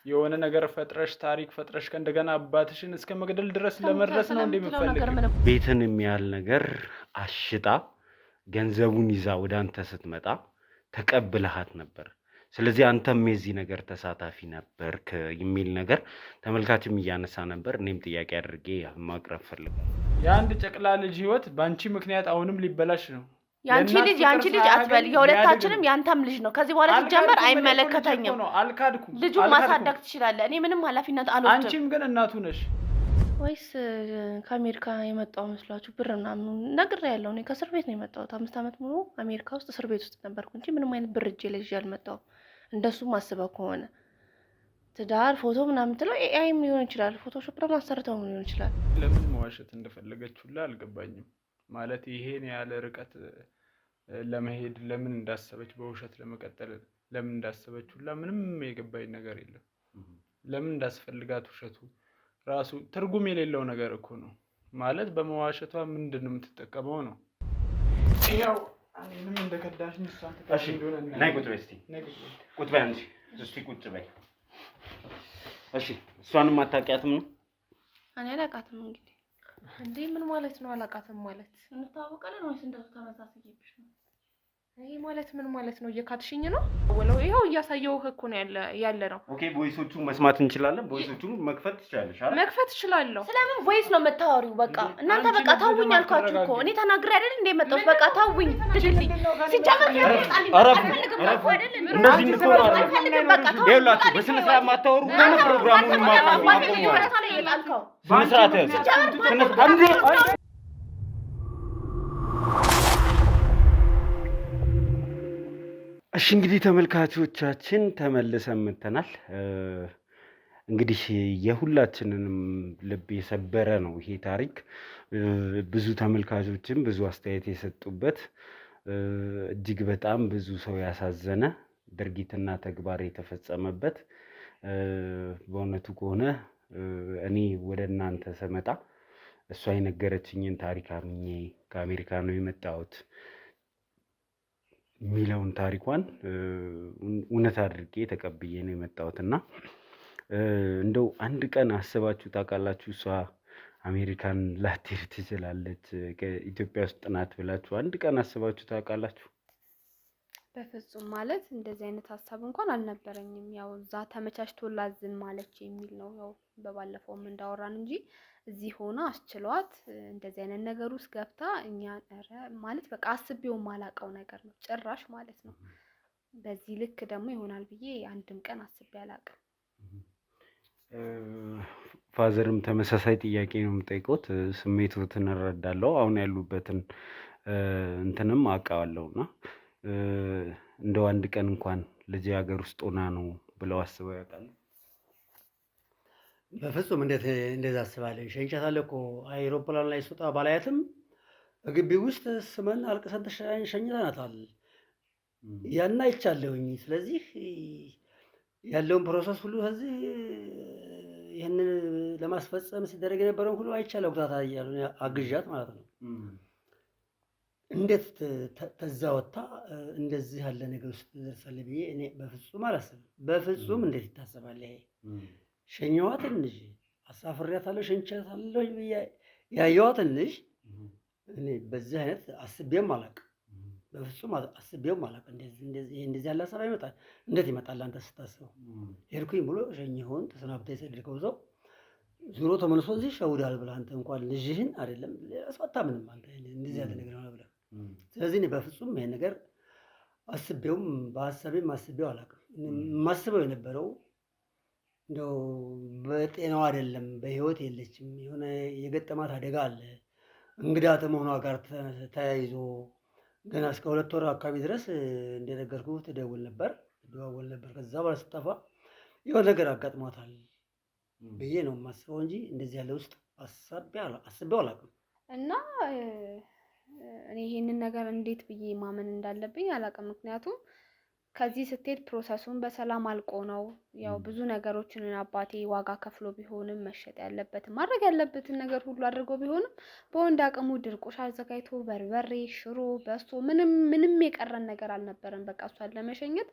የሆነ ነገር ፈጥረሽ ታሪክ ፈጥረሽ ከእንደገና አባትሽን እስከ መግደል ድረስ ለመድረስ ነው እንደምፈልግ። ቤትን የሚያህል ነገር አሽጣ ገንዘቡን ይዛ ወደ አንተ ስትመጣ ተቀብለሃት ነበር። ስለዚህ አንተም የዚህ ነገር ተሳታፊ ነበርክ የሚል ነገር ተመልካችም እያነሳ ነበር። እኔም ጥያቄ አድርጌ ማቅረብ ፈልጋለሁ። የአንድ ጨቅላ ልጅ ህይወት በአንቺ ምክንያት አሁንም ሊበላሽ ነው። ያንቺ ልጅ አትበል፣ የሁለታችንም ያንተም ልጅ ነው። ከዚህ በኋላ ሲጀመር አይመለከተኝም። አልካድኩም። ልጁን ማሳደግ ትችላለህ። እኔ ምንም ኃላፊነት አልወስድም። አንቺም ግን እናቱ ነሽ። ወይስ ከአሜሪካ የመጣው መስሏችሁ? ብር ምናምን ነግሬያለሁ። እኔ ከእስር ቤት ነው የመጣሁት። 5 ዓመት ሙሉ አሜሪካ ውስጥ እስር ቤት ውስጥ ነበርኩ እንጂ ምንም አይነት ብር እጄ ላይ ይዤ አልመጣሁም። እንደሱም አስበው ከሆነ ትዳር ፎቶ ምናምን ትለው ኤአይም ሊሆን ይችላል፣ ፎቶሾፕ ለማሰርተውም ሊሆን ይችላል። ለምን መዋሸት እንደፈለገችውላ አልገባኝም። ማለት ይሄን ያለ ርቀት ለመሄድ ለምን እንዳሰበች፣ በውሸት ለመቀጠል ለምን እንዳሰበችውላ ምንም የገባኝ ነገር የለም። ለምን እንዳስፈልጋት ውሸቱ ራሱ ትርጉም የሌለው ነገር እኮ ነው። ማለት በመዋሸቷ ምንድን ነው የምትጠቀመው ነው? ያው እኔንም እንደከዳሽኝ እሷን ተካሽ እንደሆነ ናይ ቁጭ በይ እስቲ። ቁጭ በይ አንቺ እስቲ ቁጭ በይ። እሺ እሷንም አታውቂያትም ነው? እኔ አላውቃትም። እንዴ ምን ማለት ነው አላውቃትም ማለት? እንታወቃለን ወይስ እንደው ተመሳሳይብሽ ነው? ይሄ ማለት ምን ማለት ነው? እየካድሽኝ ነው? ወለው ይሄው እያሳየውህ እኮ ነው ያለ ነው። ኦኬ ቮይሶቹን መስማት እንችላለን። ቮይሶቹን መክፈት ትችላለሽ አይደል? መክፈት እችላለሁ። ስለምን ቮይስ ነው የምታወሪው? በቃ እናንተ በቃ ታውኝ አልኳችሁ እኮ። እኔ ተናግሬ አይደል እንደ መጣሁት። በቃ ታውኝ ትድልኝ ሲጀመር እንደዚህ እንድትሆኑ ይኸውላችሁ፣ በስነ ስርዓት ማታወሩ ከሆነ ፕሮግራሙን ማቆም ስነ ስርዓት ያዝ። እሺ እንግዲህ ተመልካቾቻችን ተመልሰን መጥተናል። እንግዲህ የሁላችንንም ልብ የሰበረ ነው ይሄ ታሪክ። ብዙ ተመልካቾችም ብዙ አስተያየት የሰጡበት እጅግ በጣም ብዙ ሰው ያሳዘነ ድርጊትና ተግባር የተፈጸመበት በእውነቱ ከሆነ እኔ ወደ እናንተ ስመጣ እሷ የነገረችኝን ታሪክ አምኜ ከአሜሪካ ነው የመጣሁት የሚለውን ታሪኳን እውነት አድርጌ ተቀብዬ ነው የመጣሁት እና እንደው አንድ ቀን አስባችሁ ታውቃላችሁ? እሷ አሜሪካን ላትሄድ ትችላለች ከኢትዮጵያ ውስጥ ናት ብላችሁ አንድ ቀን አስባችሁ ታውቃላችሁ? በፍጹም ማለት እንደዚህ አይነት ሀሳብ እንኳን አልነበረኝም። ያው እዛ ተመቻችቶላት ዝም ማለች የሚል ነው ያው በባለፈውም እንዳወራን እንጂ እዚህ ሆና አስችሏት እንደዚህ አይነት ነገር ውስጥ ገብታ እኛ ማለት በቃ አስቤው ማላቀው ነገር ነው ጭራሽ ማለት ነው። በዚህ ልክ ደግሞ ይሆናል ብዬ አንድም ቀን አስቤ አላቅም። ፋዘርም ተመሳሳይ ጥያቄ ነው የምጠይቀውት። ስሜቱን እረዳለሁ። አሁን ያሉበትን እንትንም አውቃለሁና እንደው አንድ ቀን እንኳን ልጅ ሀገር ውስጥ ሆና ነው ብለው አስበው ያውቃሉ? በፍጹም እንዴት እንደዛ አስባለሁ? ሸኝቻታለሁ እኮ አይሮፕላን ላይ ስወጣ ባላያትም በግቢ ውስጥ ስመን አልቅሰን ሸኝተናታል። ያን አይቻለሁኝ። ስለዚህ ያለውን ፕሮሰስ ሁሉ ከዚህ ይህንን ለማስፈጸም ሲደረግ የነበረውን ሁሉ አይቻለሁ። ጉዳታ እያሉ አግዣት ማለት ነው። እንዴት ተዛ ወጥታ እንደዚህ ያለ ነገር ውስጥ ደርሳለች ብዬ እኔ በፍጹም አላስብም። በፍጹም እንዴት ይታሰባል? ይሄ ሸኘኋትን ልጅ አሳፍሬያታለሁ፣ ሸኝቻታለሁ ብዬ ያየኋትን ልጅ እኔ በዚህ አይነት አስቤም አላውቅም። በፍጹም አስቤውም አላውቅም። እንደዚህ ያለ ሀሳብ ይመጣል። እንዴት ይመጣል አንተ ስታስበው? ሄድኩኝ ብሎ ሸኝሆን ተሰናብተህ የሰደድከው ሰው ዙሮ ተመልሶ እዚህ ሸውዳል ብለህ አንተ እንኳን ልጅህን አይደለም ሰው አታምንም አንተ እንደዚህ ያለ ነገር ነው ብለህ። ስለዚህ እኔ በፍጹም ይሄን ነገር አስቤውም በሀሳቤም አስቤው አላውቅም። የማስበው የነበረው እንደው በጤናው አይደለም በህይወት የለችም፣ የሆነ የገጠማት አደጋ አለ እንግዳ ከመሆኗ ጋር ተያይዞ ገና እስከ 2 ወር አካባቢ ድረስ እንደነገርኩህ ትደውል ነበር ትደዋወል ነበር። ከዛ በኋላ ስጠፋ የሆነ ነገር አጋጥሟታል ብዬ ነው የማስበው እንጂ እንደዚህ ያለ ውስጥ አስቤው አላውቅም። እና እኔ ይሄንን ነገር እንዴት ብዬ ማመን እንዳለብኝ አላውቅም። ምክንያቱም ከዚህ ስትሄድ ፕሮሰሱን በሰላም አልቆ ነው ያው ብዙ ነገሮችን አባቴ ዋጋ ከፍሎ ቢሆንም መሸጥ ያለበትን ማድረግ ያለበትን ነገር ሁሉ አድርጎ ቢሆንም በወንድ አቅሙ ድርቆሽ አዘጋጅቶ በርበሬ፣ ሽሮ፣ በሶ ምንም የቀረን ነገር አልነበረም። በቃ እሷን ለመሸኘት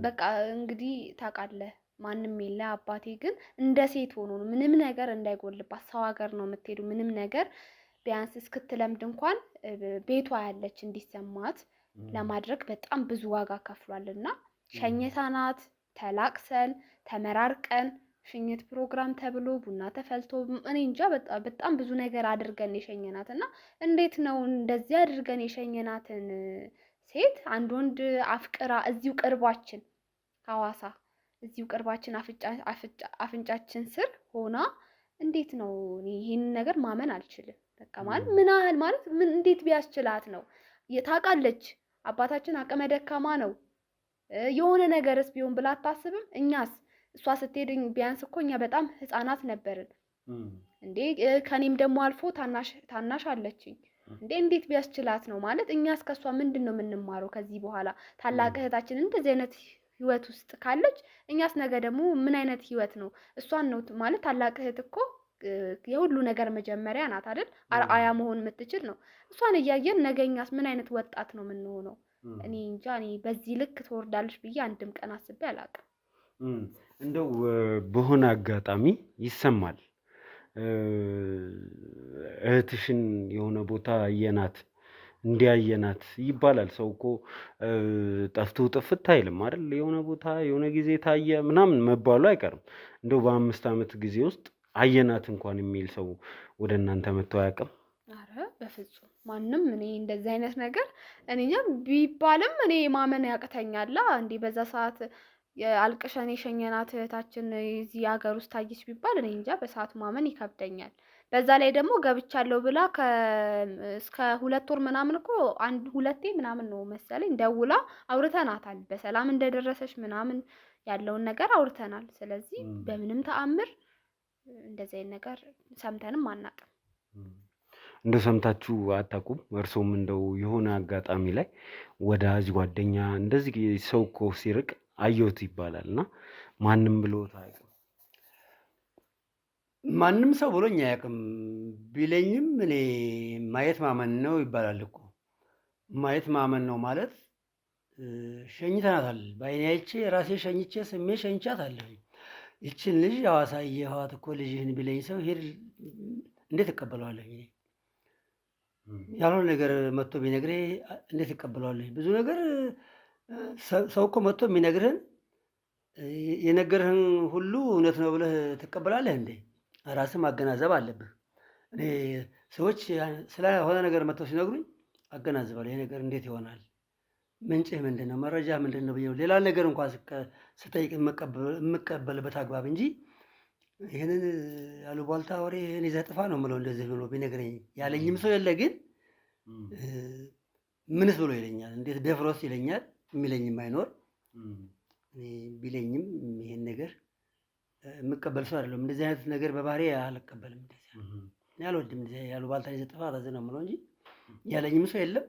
በቃ እንግዲህ ታውቃለህ ማንም የለ። አባቴ ግን እንደ ሴት ሆኖ ነው ምንም ነገር እንዳይጎልባት ሰው ሀገር ነው የምትሄዱ ምንም ነገር ቢያንስ እስክትለምድ እንኳን ቤቷ ያለች እንዲሰማት ለማድረግ በጣም ብዙ ዋጋ ከፍሏልና ሸኝታናት ተላቅሰን ተመራርቀን ሽኝት ፕሮግራም ተብሎ ቡና ተፈልቶ እኔ እንጃ በጣም ብዙ ነገር አድርገን የሸኘናት እና እንዴት ነው እንደዚህ አድርገን የሸኘናትን ሴት አንድ ወንድ አፍቅራ እዚሁ ቅርባችን ሐዋሳ እዚሁ ቅርባችን አፍንጫችን ስር ሆና እንዴት ነው? ይሄን ነገር ማመን አልችልም። በቃ ማለት ምን ያህል ማለት ምን እንዴት ቢያስችላት ነው? ታውቃለች አባታችን አቅመ ደካማ ነው የሆነ ነገርስ ቢሆን ብላ አታስብም? እኛስ እሷ ስትሄድ ቢያንስ እኮ እኛ በጣም ህፃናት ነበርን እንዴ። ከኔም ደግሞ አልፎ ታናሽ አለችኝ እንዴ። እንዴት ቢያስችላት ነው ማለት እኛስ ከሷ ምንድነው የምንማረው ከዚህ በኋላ? ታላቅ እህታችን እንደዚህ አይነት ህይወት ውስጥ ካለች እኛስ ነገ ደግሞ ምን አይነት ህይወት ነው? እሷን ነው ማለት ታላቅ እህት እኮ የሁሉ ነገር መጀመሪያ ናት አይደል? አርአያ መሆን የምትችል ነው። እሷን እያየን ነገኛስ ምን አይነት ወጣት ነው የምንሆነው? እኔ እንጃ። እኔ በዚህ ልክ ትወርዳለች ብዬ አንድም ቀን አስቤ አላውቅም። እንደው በሆነ አጋጣሚ ይሰማል እህትሽን የሆነ ቦታ አየናት እንዲያየናት ይባላል። ሰው እኮ ጠፍቶ ጥፍት አይልም አይደል? የሆነ ቦታ የሆነ ጊዜ ታየ ምናምን መባሉ አይቀርም። እንደው በ5 ዓመት ጊዜ ውስጥ አየናት እንኳን የሚል ሰው ወደ እናንተ መጥቶ አያውቅም? አረ በፍጹም ማንም። እኔ እንደዚህ አይነት ነገር እኔ ቢባልም እኔ ማመን ያቅተኛል። እንዴ በዛ ሰዓት አልቅሸን የሸኘናት እህታችን እዚህ ሀገር ውስጥ ታየች ቢባል እኔ እንጃ በሰዓቱ ማመን ይከብደኛል። በዛ ላይ ደግሞ ገብቻለሁ ብላ እስከ 2 ወር ምናምን እኮ ሁለቴ ምናምን ነው መሰለኝ ደውላ አውርተናታል። በሰላም እንደደረሰች ምናምን ያለውን ነገር አውርተናል። ስለዚህ በምንም ተአምር እንደዚህ አይነት ነገር ሰምተንም አናውቅም። እንደው ሰምታችሁ አታውቁም? እርሶም እንደው የሆነ አጋጣሚ ላይ ወዳጅ ጓደኛ እንደዚህ ሰው እኮ ሲርቅ አየሁት ይባላል እና ማንም ብሎት አያውቅም? ማንም ሰው ብሎኝ አያውቅም። ቢለኝም እኔ ማየት ማመን ነው ይባላል እኮ። ማየት ማመን ነው ማለት ሸኝተናታል። በዓይኔ አይቼ ራሴ ሸኝቼ ስሜ ሸኝቻታለሁ። ይችን ልጅ ሐዋሳ አየኋት እኮ ልጅህን ቢለኝ ሰው ሄድ እንዴት እቀበለዋለሁ? ያልሆነ ነገር መጥቶ ቢነግርህ እንዴት እቀበለዋለሁ? ብዙ ነገር ሰው እኮ መጥቶ የሚነግርህን የነገርህን ሁሉ እውነት ነው ብለህ ትቀበላለህ እንዴ? ራስህ ማገናዘብ አለብህ። እኔ ሰዎች ስለሆነ ነገር መጥተው ሲነግሩኝ አገናዝባለሁ። ይሄ ነገር እንዴት ይሆናል? ምንጭህ ምንድን ነው? መረጃ ምንድን ነው ብዬ ሌላ ነገር እንኳን ስጠይቅ የምቀበልበት አግባብ እንጂ ይህንን ያሉባልታ ወሬ ይህን ይዘህ ጥፋ ነው የምለው። እንደዚህ ብሎ ቢነግረኝ ያለኝም ሰው የለ። ግን ምንስ ብሎ ይለኛል? እንዴት ደፍሮስ ይለኛል? የሚለኝም አይኖር። ቢለኝም ይሄን ነገር የምቀበል ሰው አይደለም። እንደዚህ አይነት ነገር በባህሪ አልቀበልም። እንደዚህ አልወድም። እንደዚህ ያሉባልታ ይዘህ ጥፋ ነው የምለው እንጂ ያለኝም ሰው የለም።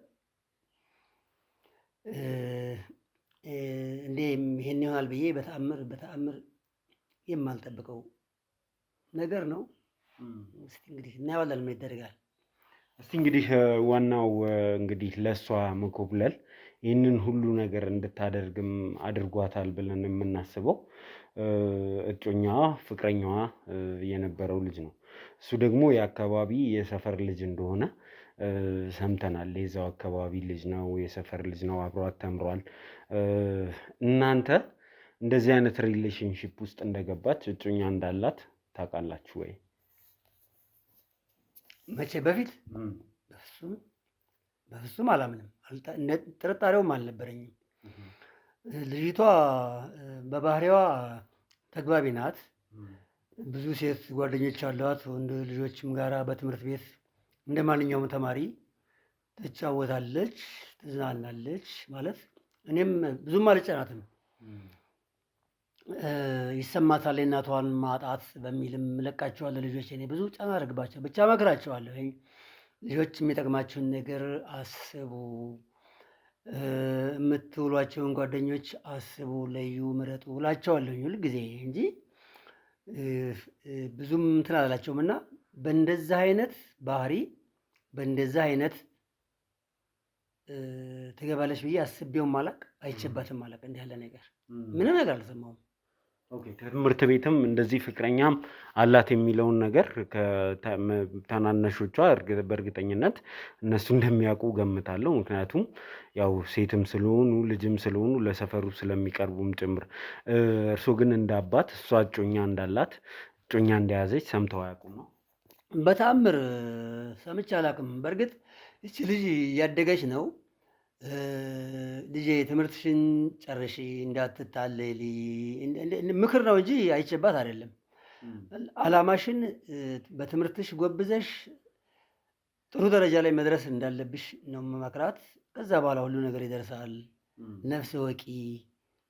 እንዴ ይሄን ይሆናል ብዬ በተአምር የማልጠብቀው ነገር ነው። እስቲ እንግዲህ እናየዋለን ምን ይደረጋል። እስቲ እንግዲህ ዋናው እንግዲህ ለእሷ መኮብለል ይህንን ሁሉ ነገር እንድታደርግም አድርጓታል ብለን የምናስበው እጮኛዋ ፍቅረኛዋ የነበረው ልጅ ነው። እሱ ደግሞ የአካባቢ የሰፈር ልጅ እንደሆነ ሰምተናል። የዛው አካባቢ ልጅ ነው፣ የሰፈር ልጅ ነው፣ አብሯት ተምሯል። እናንተ እንደዚህ አይነት ሪሌሽንሽፕ ውስጥ እንደገባች እጮኛ እንዳላት ታውቃላችሁ ወይ? መቼ? በፊት በፍጹም አላምንም። ጥርጣሬውም አልነበረኝም። ልጅቷ በባህሪዋ ተግባቢ ናት። ብዙ ሴት ጓደኞች አሏት፣ ወንድ ልጆችም ጋራ በትምህርት ቤት እንደ ማንኛውም ተማሪ ትጫወታለች፣ ትዝናናለች። ማለት እኔም ብዙም አልጨናትም። ይሰማታል የእናቷን ማጣት በሚልም እለቃቸዋለሁ። ልጆች እኔ ብዙ ጫና አደርግባቸው ብቻ እመክራቸዋለሁ። ልጆች የሚጠቅማችሁን ነገር አስቡ፣ የምትውሏቸውን ጓደኞች አስቡ፣ ለዩ፣ ምረጡ እላቸዋለሁ ሁል ጊዜ እንጂ ብዙም እንትን አላላቸውም። እና በእንደዚህ አይነት ባህሪ በእንደዚህ አይነት ትገባለች ብዬ አስቤውም አላቅ፣ አይቼባትም አላቅ። እንዲህ ያለ ነገር ምንም ነገር አልሰማሁም። ትምህርት ቤትም እንደዚህ ፍቅረኛም አላት የሚለውን ነገር ከታናናሾቿ በእርግጠኝነት እነሱ እንደሚያውቁ ገምታለሁ። ምክንያቱም ያው ሴትም ስለሆኑ ልጅም ስለሆኑ ለሰፈሩ ስለሚቀርቡም ጭምር። እርሶ ግን እንደ አባት እሷ እጮኛ እንዳላት እጮኛ እንደያዘች ሰምተው አያውቁም ነው? በተአምር ሰምቼ አላውቅም። በእርግጥ እቺ ልጅ እያደገች ነው። ልጄ ትምህርትሽን ጨርሺ፣ እንዳትታለሊ ምክር ነው እንጂ አይቼባት አይደለም። አላማሽን በትምህርትሽ ጎብዘሽ ጥሩ ደረጃ ላይ መድረስ እንዳለብሽ ነው መክራት። ከዛ በኋላ ሁሉ ነገር ይደርሳል። ነፍስ ወቂ፣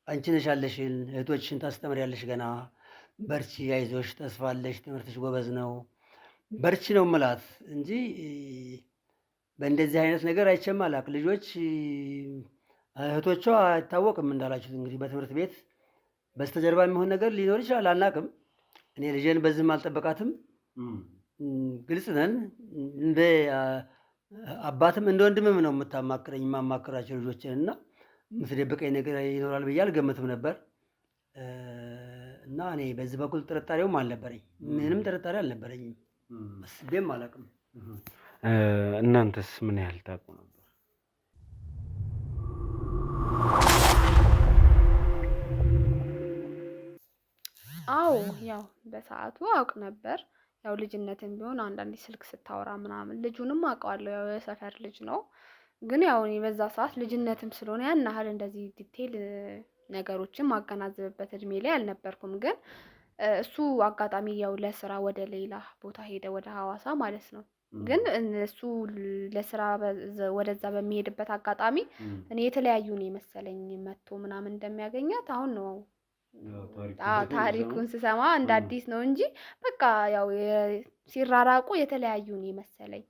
አንቺ ነሽ ያለሽን፣ እህቶችሽን ታስተምሪያለሽ ገና። በርቺ፣ አይዞሽ፣ ተስፋለሽ፣ ትምህርትሽ ጎበዝ ነው፣ በርቺ ነው ምላት እንጂ በእንደዚህ አይነት ነገር አይቼም አላውቅ። ልጆች እህቶቿ አይታወቅም እንዳላችሁት እንግዲህ በትምህርት ቤት በስተጀርባ የሚሆን ነገር ሊኖር ይችላል፣ አናውቅም። እኔ ልጄን በዚህም አልጠበቃትም። ግልጽ ነን። እንደ አባትም እንደ ወንድምም ነው የምታማክረኝ፣ የማማክራቸው ልጆችን እና የምትደብቀኝ ነገር ይኖራል ብዬ አልገምትም ነበር። እና እኔ በዚህ በኩል ጥርጣሬውም አልነበረኝ፣ ምንም ጥርጣሬ አልነበረኝም፣ አስቤም አላውቅም። እናንተስ ምን ያህል ታውቁ ነበር? አዎ ያው በሰዓቱ አውቅ ነበር። ያው ልጅነትም ቢሆን አንዳንዴ ስልክ ስታወራ ምናምን ልጁንም አውቀዋለሁ። ያው የሰፈር ልጅ ነው። ግን ያው እኔ በዛ ሰዓት ልጅነትም ስለሆነ ያን ያህል እንደዚህ ዲቴል ነገሮችን ማገናዘብበት እድሜ ላይ አልነበርኩም። ግን እሱ አጋጣሚ ያው ለስራ ወደ ሌላ ቦታ ሄደ፣ ወደ ሐዋሳ ማለት ነው። ግን እሱ ለስራ ወደዛ በሚሄድበት አጋጣሚ እኔ የተለያዩ ነው የመሰለኝ መጥቶ ምናምን እንደሚያገኛት አሁን ነው ታሪኩን ስሰማ እንደ አዲስ ነው እንጂ በቃ ያው ሲራራቁ የተለያዩ ነው የመሰለኝ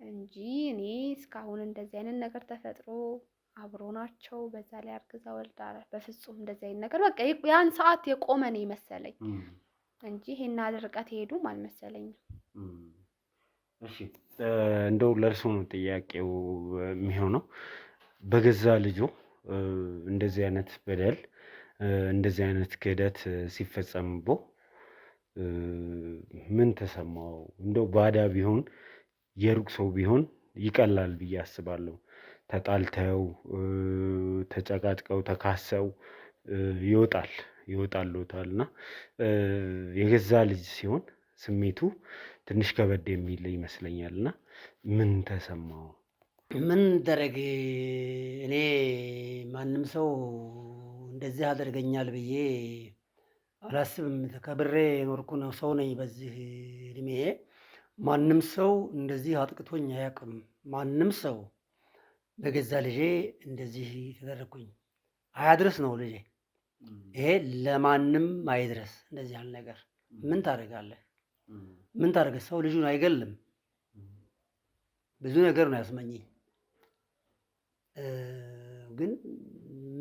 እንጂ እኔ እስካሁን እንደዚህ አይነት ነገር ተፈጥሮ አብሮ ናቸው በዛ ላይ አርግዛ ወልዳ በፍጹም እንደዚህ አይነት ነገር በቃ ያን ሰዓት የቆመ ነው የመሰለኝ እንጂ ይሄን ርቀት ሄዱም አልመሰለኝም። እሺ እንደው ለእርሱ ነው ጥያቄው የሚሆነው። በገዛ ልጆ እንደዚህ አይነት በደል እንደዚህ አይነት ክህደት ሲፈጸምቦ ምን ተሰማው? እንደው ባዳ ቢሆን የሩቅ ሰው ቢሆን ይቀላል ብዬ አስባለሁ። ተጣልተው ተጨቃጭቀው ተካሰው ይወጣልዎታል እና የገዛ ልጅ ሲሆን ስሜቱ ትንሽ ከበድ የሚል ይመስለኛል። እና ምን ተሰማው? ምን ደረግ እኔ ማንም ሰው እንደዚህ አደርገኛል ብዬ አላስብም። ተከብሬ የኖርኩ ነው ሰው ነኝ። በዚህ እድሜ ማንም ሰው እንደዚህ አጥቅቶኝ አያውቅም። ማንም ሰው በገዛ ልጄ እንደዚህ ተደረግኩኝ አያድርስ ነው ልጄ። ይሄ ለማንም አይድረስ እንደዚህ ያለ ነገር። ምን ታደርጋለህ? ምን ታደርገህ? ሰው ልጁን አይገልም። ብዙ ነገር ነው ያስመኘኝ። ግን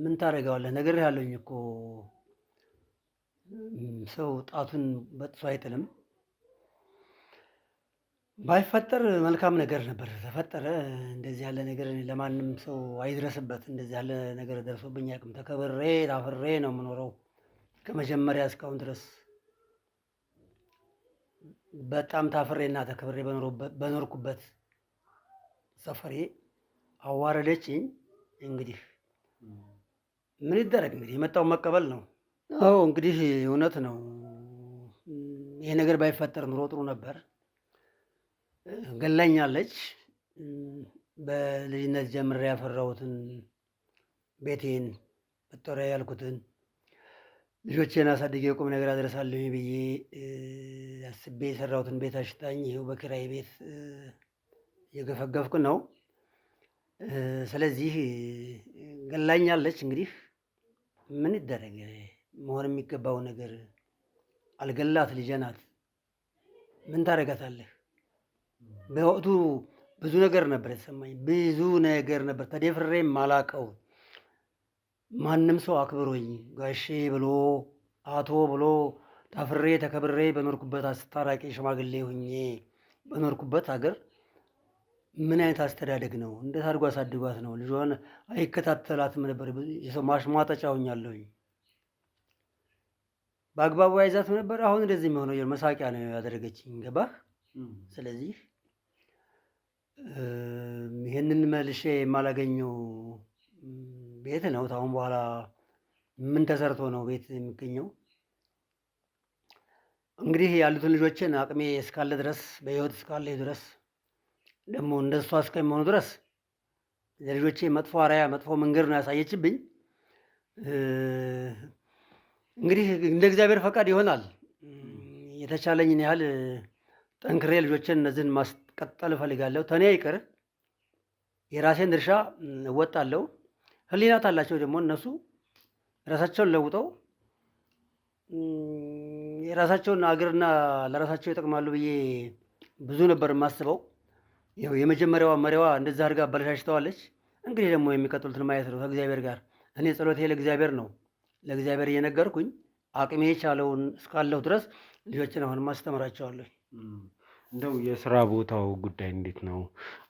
ምን ታደርገዋለህ? ነገር ያለኝ እኮ ሰው ጣቱን በጥሶ አይጥልም። ባይፈጠር መልካም ነገር ነበር። ተፈጠረ። እንደዚህ ያለ ነገር ለማንም ሰው አይድረስበት። እንደዚህ ያለ ነገር ደርሶብኝ አያውቅም። ተከብሬ ታፍሬ ነው የምኖረው ከመጀመሪያ እስካሁን ድረስ። በጣም ታፍሬና ተከብሬ በኖርኩበት ሰፈሬ አዋረደችኝ። እንግዲህ ምን ይደረግ እንግዲህ የመጣውን መቀበል ነው። አዎ እንግዲህ እውነት ነው። ይሄ ነገር ባይፈጠር ኑሮ ጥሩ ነበር። ገላኛለች። በልጅነት ጀምሬ ያፈራሁትን ቤቴን መጦሪያ ያልኩትን ልጆቼን አሳድጌ ቁም ነገር አደረሳለሁ ብዬ አስቤ የሰራሁትን ቤት አሽጣኝ ይኸው በኪራይ ቤት እየገፈገፍኩ ነው። ስለዚህ ገላኛለች። እንግዲህ ምን ይደረግ፣ መሆን የሚገባው ነገር አልገላት። ልጄ ናት። ምን ታደርጋታለህ? በወቅቱ ብዙ ነገር ነበር የተሰማኝ፣ ብዙ ነገር ነበር ተደፍሬ ማላቀው። ማንም ሰው አክብሮኝ ጋሼ ብሎ አቶ ብሎ ታፍሬ ተከብሬ በኖርኩበት አስታራቂ ሽማግሌ ሁኜ በኖርኩበት ሀገር ምን አይነት አስተዳደግ ነው? እንዴት አድርጎ አሳድጓት ነው? ልጇን አይከታተላትም ነበር። የሰው ማሽሟጠጫ ሆኛለሁኝ። በአግባቡ አይዛትም ነበር። አሁን እንደዚህ የሚሆነው መሳቂያ ነው ያደረገችኝ። ገባህ? ስለዚህ ይህንን መልሼ የማላገኘው ቤት ነው። አሁን በኋላ ምን ተሰርቶ ነው ቤት የሚገኘው? እንግዲህ ያሉትን ልጆችን አቅሜ እስካለ ድረስ በህይወት እስካለ ድረስ ደግሞ እንደሷ እስከሚሆኑ ድረስ ለልጆቼ መጥፎ አርአያ መጥፎ መንገድ ነው ያሳየችብኝ። እንግዲህ እንደ እግዚአብሔር ፈቃድ ይሆናል። የተቻለኝን ያህል ጠንክሬ ልጆችን እነዚህን ማስቀጠል እፈልጋለሁ። ተኔ ይቅር የራሴን ድርሻ እወጣለሁ። ህሊናት አላቸው ደግሞ እነሱ ራሳቸውን ለውጠው የራሳቸውን አገርና ለራሳቸው ይጠቅማሉ ብዬ ብዙ ነበር የማስበው። ይኸው የመጀመሪያዋ መሪዋ እንደዛ አድርጋ አበላሽተዋለች። እንግዲህ ደግሞ የሚቀጥሉትን ማየት ነው ከእግዚአብሔር ጋር። እኔ ጸሎቴ ለእግዚአብሔር ነው። ለእግዚአብሔር እየነገርኩኝ አቅሜ የቻለውን እስካለሁ ድረስ ልጆችን አሁን ማስተምራቸዋለሁ። እንደው የስራ ቦታው ጉዳይ እንዴት ነው?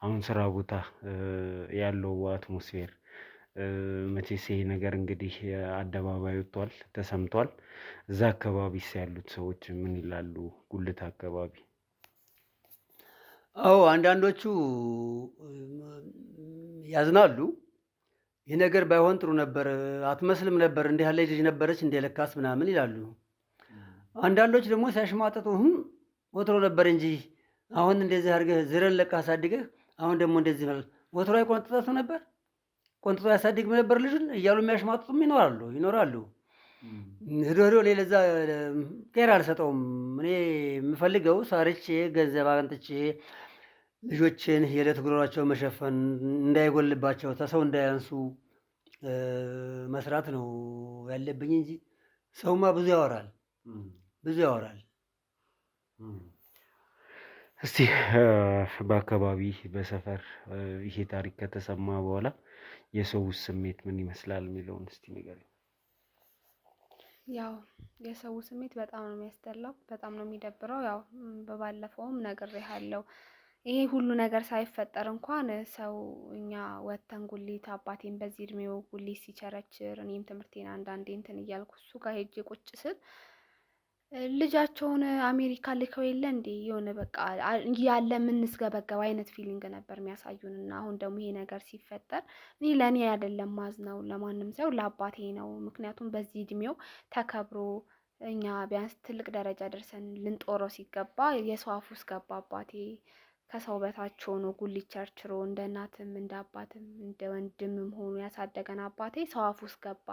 አሁን ስራ ቦታ ያለው አትሞስፌር መቼስ ይሄ ነገር እንግዲህ አደባባይ ወጥቷል፣ ተሰምቷል። እዛ አካባቢስ ያሉት ሰዎች ምን ይላሉ? ጉልት አካባቢ አዎ አንዳንዶቹ ያዝናሉ። ይህ ነገር ባይሆን ጥሩ ነበር፣ አትመስልም ነበር፣ እንዲህ ያለ ልጅ ነበረች እንደ ለካስ ምናምን ይላሉ። አንዳንዶች ደግሞ ሲያሽማጥጡ ወትሮ ነበር እንጂ አሁን እንደዚህ አድርገህ ዝረን ለቃ አሳድገህ አሁን ደግሞ እንደዚህ ወትሮ አይቆንጥጠቱ ነበር ቆንጥጦ ያሳድግ ነበር ልጁን እያሉ የሚያሽማጥጡም ይኖራሉ። ሄዶ ሄዶ ለዛ ኬር አልሰጠውም። እኔ የምፈልገው ሰርቼ ገንዘብ አግኝቼ ልጆችን የዕለት ጉሮሯቸውን መሸፈን እንዳይጎልባቸው ተሰው እንዳያንሱ መስራት ነው ያለብኝ እንጂ ሰውማ ብዙ ያወራል። እስቲ በአካባቢ በሰፈር ይሄ ታሪክ ከተሰማ በኋላ የሰው ስሜት ምን ይመስላል የሚለውን እስቲ ንገረኝ። ያው የሰው ስሜት በጣም ነው የሚያስጠላው፣ በጣም ነው የሚደብረው። ያው በባለፈውም ነግሬሃለሁ። ይሄ ሁሉ ነገር ሳይፈጠር እንኳን ሰው እኛ ወተን ጉሊት አባቴን በዚህ እድሜው ጉሊት ሲቸረችር እኔም ትምህርቴን አንዳንዴ እንትን እያልኩ እሱ ጋር ሄጄ ቁጭ ስል ልጃቸውን አሜሪካ ልከው የለ እንዴ የሆነ በቃ ያለ የምንስገበገብ አይነት ፊሊንግ ነበር የሚያሳዩን። እና አሁን ደግሞ ይሄ ነገር ሲፈጠር እኔ ለእኔ አይደለም ማዝነው ለማንም ሰው ለአባቴ ነው። ምክንያቱም በዚህ እድሜው ተከብሮ እኛ ቢያንስ ትልቅ ደረጃ ደርሰን ልንጦረው ሲገባ የሰው አፍ ውስጥ ገባ አባቴ። ከሰው በታች ሆኖ ጉሊት ቸርችሮ እንደ እናትም እንደ አባትም እንደ ወንድምም ሆኖ ያሳደገን አባቴ ሰው አፍ ውስጥ ገባ።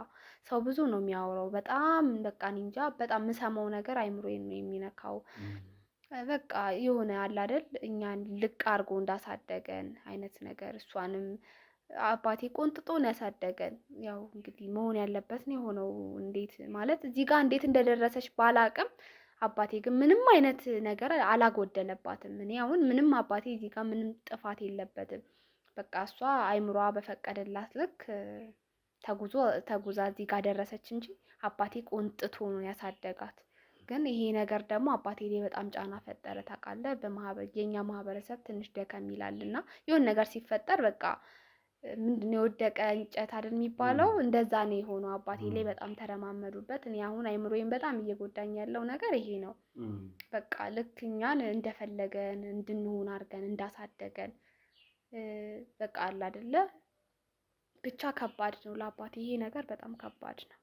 ሰው ብዙ ነው የሚያወራው። በጣም በቃ እንጃ በጣም የምሰማው ነገር አይምሮዬን ነው የሚነካው። በቃ የሆነ አለ አይደል እኛን ልቅ አድርጎ እንዳሳደገን አይነት ነገር እሷንም አባቴ ቆንጥጦ ነው ያሳደገን። ያው እንግዲህ መሆን ያለበት ነው የሆነው። እንዴት ማለት እዚህ ጋር እንዴት እንደደረሰች ባላቅም አባቴ ግን ምንም አይነት ነገር አላጎደለባትም። እኔ አሁን ምንም አባቴ እዚህ ጋር ምንም ጥፋት የለበትም። በቃ እሷ አይምሯ በፈቀደላት ልክ ተጉዛ እዚህ ጋር ደረሰች እንጂ አባቴ ቆንጥቶ ነው ያሳደጋት። ግን ይሄ ነገር ደግሞ አባቴ ላይ በጣም ጫና ፈጠረ። ታውቃለህ፣ የኛ ማህበረሰብ ትንሽ ደከም ይላልና የሆነ ነገር ሲፈጠር በቃ ምንድነው የወደቀ እንጨት አይደል የሚባለው? እንደዛ ነው የሆነው። አባቴ ላይ በጣም ተረማመዱበት። እኔ አሁን አይምሮዬን በጣም እየጎዳኝ ያለው ነገር ይሄ ነው። በቃ ልክ እኛን እንደፈለገን እንድንሆን አድርገን እንዳሳደገን በቃ አለ አይደለ ብቻ ከባድ ነው ለአባቴ ይሄ ነገር በጣም ከባድ ነው።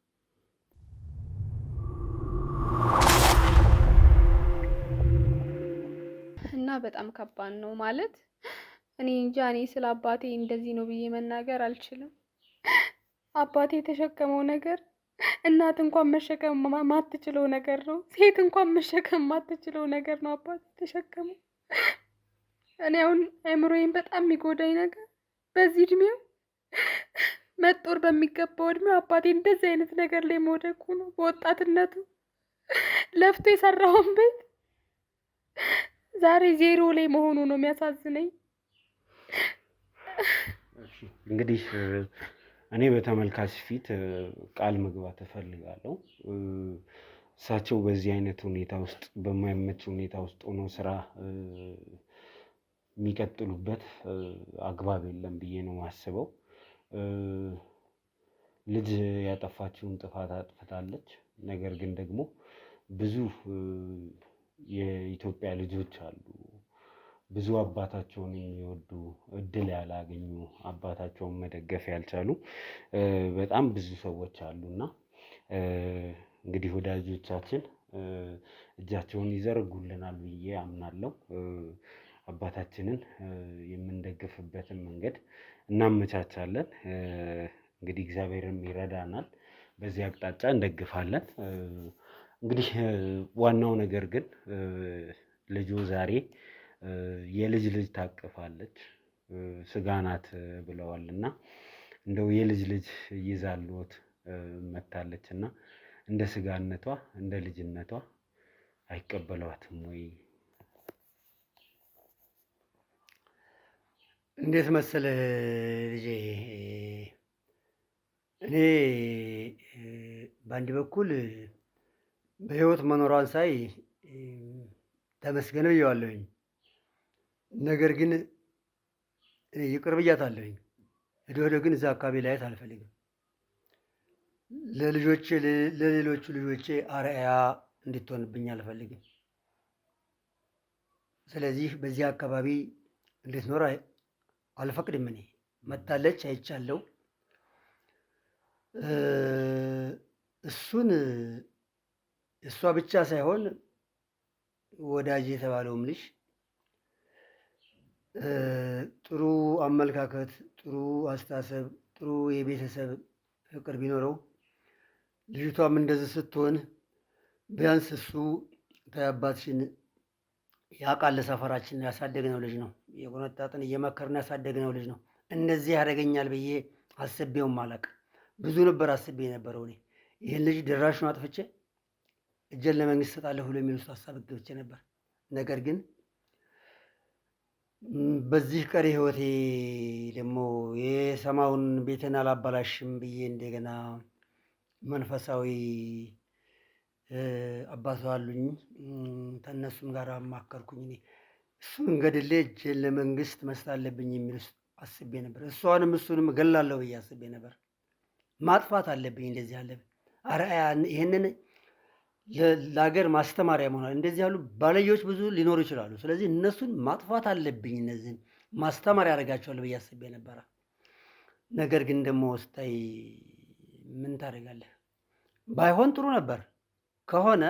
እና በጣም ከባድ ነው ማለት እኔ እንጃ። እኔ ስለ አባቴ እንደዚህ ነው ብዬ መናገር አልችልም። አባቴ የተሸከመው ነገር እናት እንኳን መሸከም ማትችለው ነገር ነው። ሴት እንኳን መሸከም ማትችለው ነገር ነው አባቴ የተሸከመው። እኔ አሁን አእምሮዬን በጣም የሚጎዳኝ ነገር በዚህ እድሜው መጦር በሚገባው እድሜው አባቴ እንደዚህ አይነት ነገር ላይ መውደቁ ነው። በወጣትነቱ ለፍቶ የሰራውን ቤት ዛሬ ዜሮ ላይ መሆኑ ነው የሚያሳዝነኝ። እንግዲህ እኔ በተመልካች ፊት ቃል መግባት እፈልጋለሁ። እሳቸው በዚህ አይነት ሁኔታ ውስጥ በማይመች ሁኔታ ውስጥ ሆኖ ስራ የሚቀጥሉበት አግባብ የለም ብዬ ነው የማስበው። ልጅ ያጠፋችውን ጥፋት አጥፍታለች። ነገር ግን ደግሞ ብዙ የኢትዮጵያ ልጆች አሉ፣ ብዙ አባታቸውን የሚወዱ እድል ያላገኙ አባታቸውን መደገፍ ያልቻሉ በጣም ብዙ ሰዎች አሉና እንግዲህ ወዳጆቻችን እጃቸውን ይዘረጉልናል ብዬ አምናለሁ። አባታችንን የምንደግፍበትን መንገድ እናመቻቻለን። እንግዲህ እግዚአብሔርም ይረዳናል፣ በዚህ አቅጣጫ እንደግፋለን። እንግዲህ ዋናው ነገር ግን ልጁ ዛሬ የልጅ ልጅ ታቅፋለች፣ ስጋ ናት ብለዋል እና እንደው የልጅ ልጅ ይዛልዎት መታለች እና እንደ ስጋነቷ እንደ ልጅነቷ አይቀበሏትም ወይ? እንዴት መሰለህ ልጄ፣ እኔ በአንድ በኩል በህይወት መኖሯን ሳይ ተመስገን ብየዋለሁኝ። ነገር ግን ይቅር ብያታለሁኝ። ሄዶ ግን እዛ አካባቢ ላያት አልፈልግም። ለልጆቼ ለሌሎቹ ልጆቼ አርአያ እንድትሆንብኝ አልፈልግም። ስለዚህ በዚህ አካባቢ እንድትኖር አልፈቅድም። እኔ መታለች፣ አይቻለሁ። እሱን እሷ ብቻ ሳይሆን ወዳጅ የተባለውም ልጅ ጥሩ አመለካከት፣ ጥሩ አስተሳሰብ፣ ጥሩ የቤተሰብ ፍቅር ቢኖረው ልጅቷም እንደዚህ ስትሆን ቢያንስ እሱ አባትሽን ያውቃል። ሰፈራችን ያሳደግነው ልጅ ነው። የቆነጣጥን እየመከርን ያሳደግነው ልጅ ነው። እንደዚህ ያደርገኛል ብዬ አስቤውም አላውቅም። ብዙ ነበር አስቤ የነበረው እኔ ይህን ልጅ ድራሹን አጥፍቼ እጄን ለመንግስት እሰጣለሁ ብሎ የሚል ውስጥ ሀሳብ ገብቼ ነበር። ነገር ግን በዚህ ቀሪ ህይወቴ ደግሞ የሰማውን ቤትን አላባላሽም ብዬ እንደገና መንፈሳዊ አባቱ አሉኝ፣ ከእነሱም ጋር አማከርኩኝ። እኔ እሱን ገድሌ እጄን ለመንግስት መስጠት አለብኝ የሚል ውስጥ አስቤ ነበር። እሷንም እሱንም እገላለሁ ብዬ አስቤ ነበር። ማጥፋት አለብኝ እንደዚህ አለ አርአያ ይህንን ለሀገር ማስተማሪያ መሆናል። እንደዚህ ያሉ ባለየዎች ብዙ ሊኖሩ ይችላሉ። ስለዚህ እነሱን ማጥፋት አለብኝ፣ እነዚህን ማስተማሪያ ያደርጋቸዋለሁ ብዬ አስቤ ነበረ። ነገር ግን ደግሞ ስታይ ምን ታደርጋለህ? ባይሆን ጥሩ ነበር። ከሆነ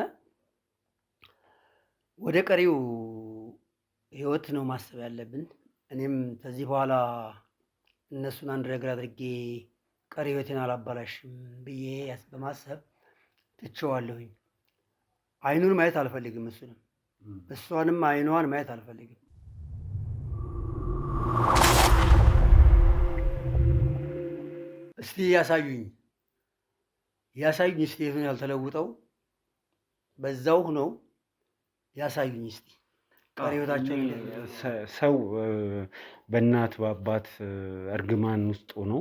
ወደ ቀሪው ህይወት ነው ማሰብ ያለብን። እኔም ከዚህ በኋላ እነሱን አንድ ነገር አድርጌ ቀሪ ህይወቴን አላባላሽም ብዬ በማሰብ ትቼዋለሁኝ። አይኑን ማየት አልፈልግም፣ እሱንም እሷንም አይኗን ማየት አልፈልግም። እስቲ ያሳዩኝ እስቲ የቱን ያልተለውጠው በዛው ነው ያሳዩኝ እስቲ ቀሪ ህይወታቸውን። ሰው በእናት በአባት እርግማን ውስጥ ሆኖ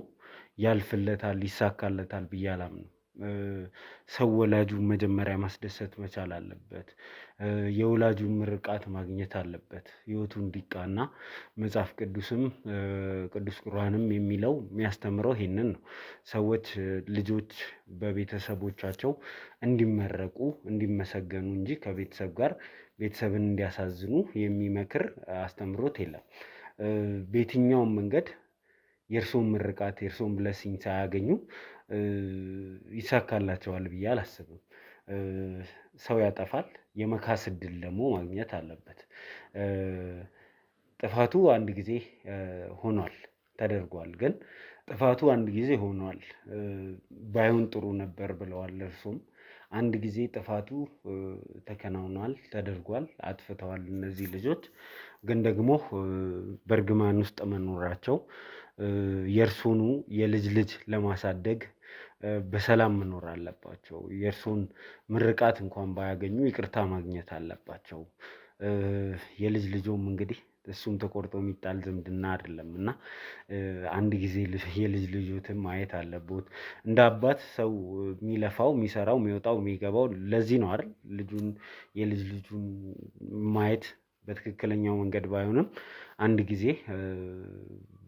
ያልፍለታል ይሳካለታል ብዬ አላምንም። ሰው ወላጁን መጀመሪያ ማስደሰት መቻል አለበት። የወላጁን ምርቃት ማግኘት አለበት ህይወቱ እንዲቃና። መጽሐፍ ቅዱስም ቅዱስ ቁርአንም የሚለው የሚያስተምረው ይሄንን ነው። ሰዎች ልጆች በቤተሰቦቻቸው እንዲመረቁ እንዲመሰገኑ እንጂ ከቤተሰብ ጋር ቤተሰብን እንዲያሳዝኑ የሚመክር አስተምሮት የለም። በየትኛውም መንገድ የእርሶን ምርቃት የእርሶን ብለሲኝ ሳያገኙ ይሳካላቸዋል ብዬ አላስብም። ሰው ያጠፋል፣ የመካስ እድል ደግሞ ማግኘት አለበት። ጥፋቱ አንድ ጊዜ ሆኗል ተደርጓል። ግን ጥፋቱ አንድ ጊዜ ሆኗል ባይሆን ጥሩ ነበር ብለዋል። እርሱም አንድ ጊዜ ጥፋቱ ተከናውኗል፣ ተደርጓል፣ አጥፍተዋል እነዚህ ልጆች። ግን ደግሞ በእርግማን ውስጥ መኖራቸው የእርሱኑ የልጅ ልጅ ለማሳደግ በሰላም መኖር አለባቸው። የእርሱን ምርቃት እንኳን ባያገኙ ይቅርታ ማግኘት አለባቸው። የልጅ ልጆም እንግዲህ እሱም ተቆርጦ የሚጣል ዝምድና አይደለም እና አንድ ጊዜ የልጅ ልጆትን ማየት አለቦት። እንደ አባት ሰው የሚለፋው የሚሰራው የሚወጣው የሚገባው ለዚህ ነው አይደል? የልጅ ልጁን ማየት በትክክለኛው መንገድ ባይሆንም አንድ ጊዜ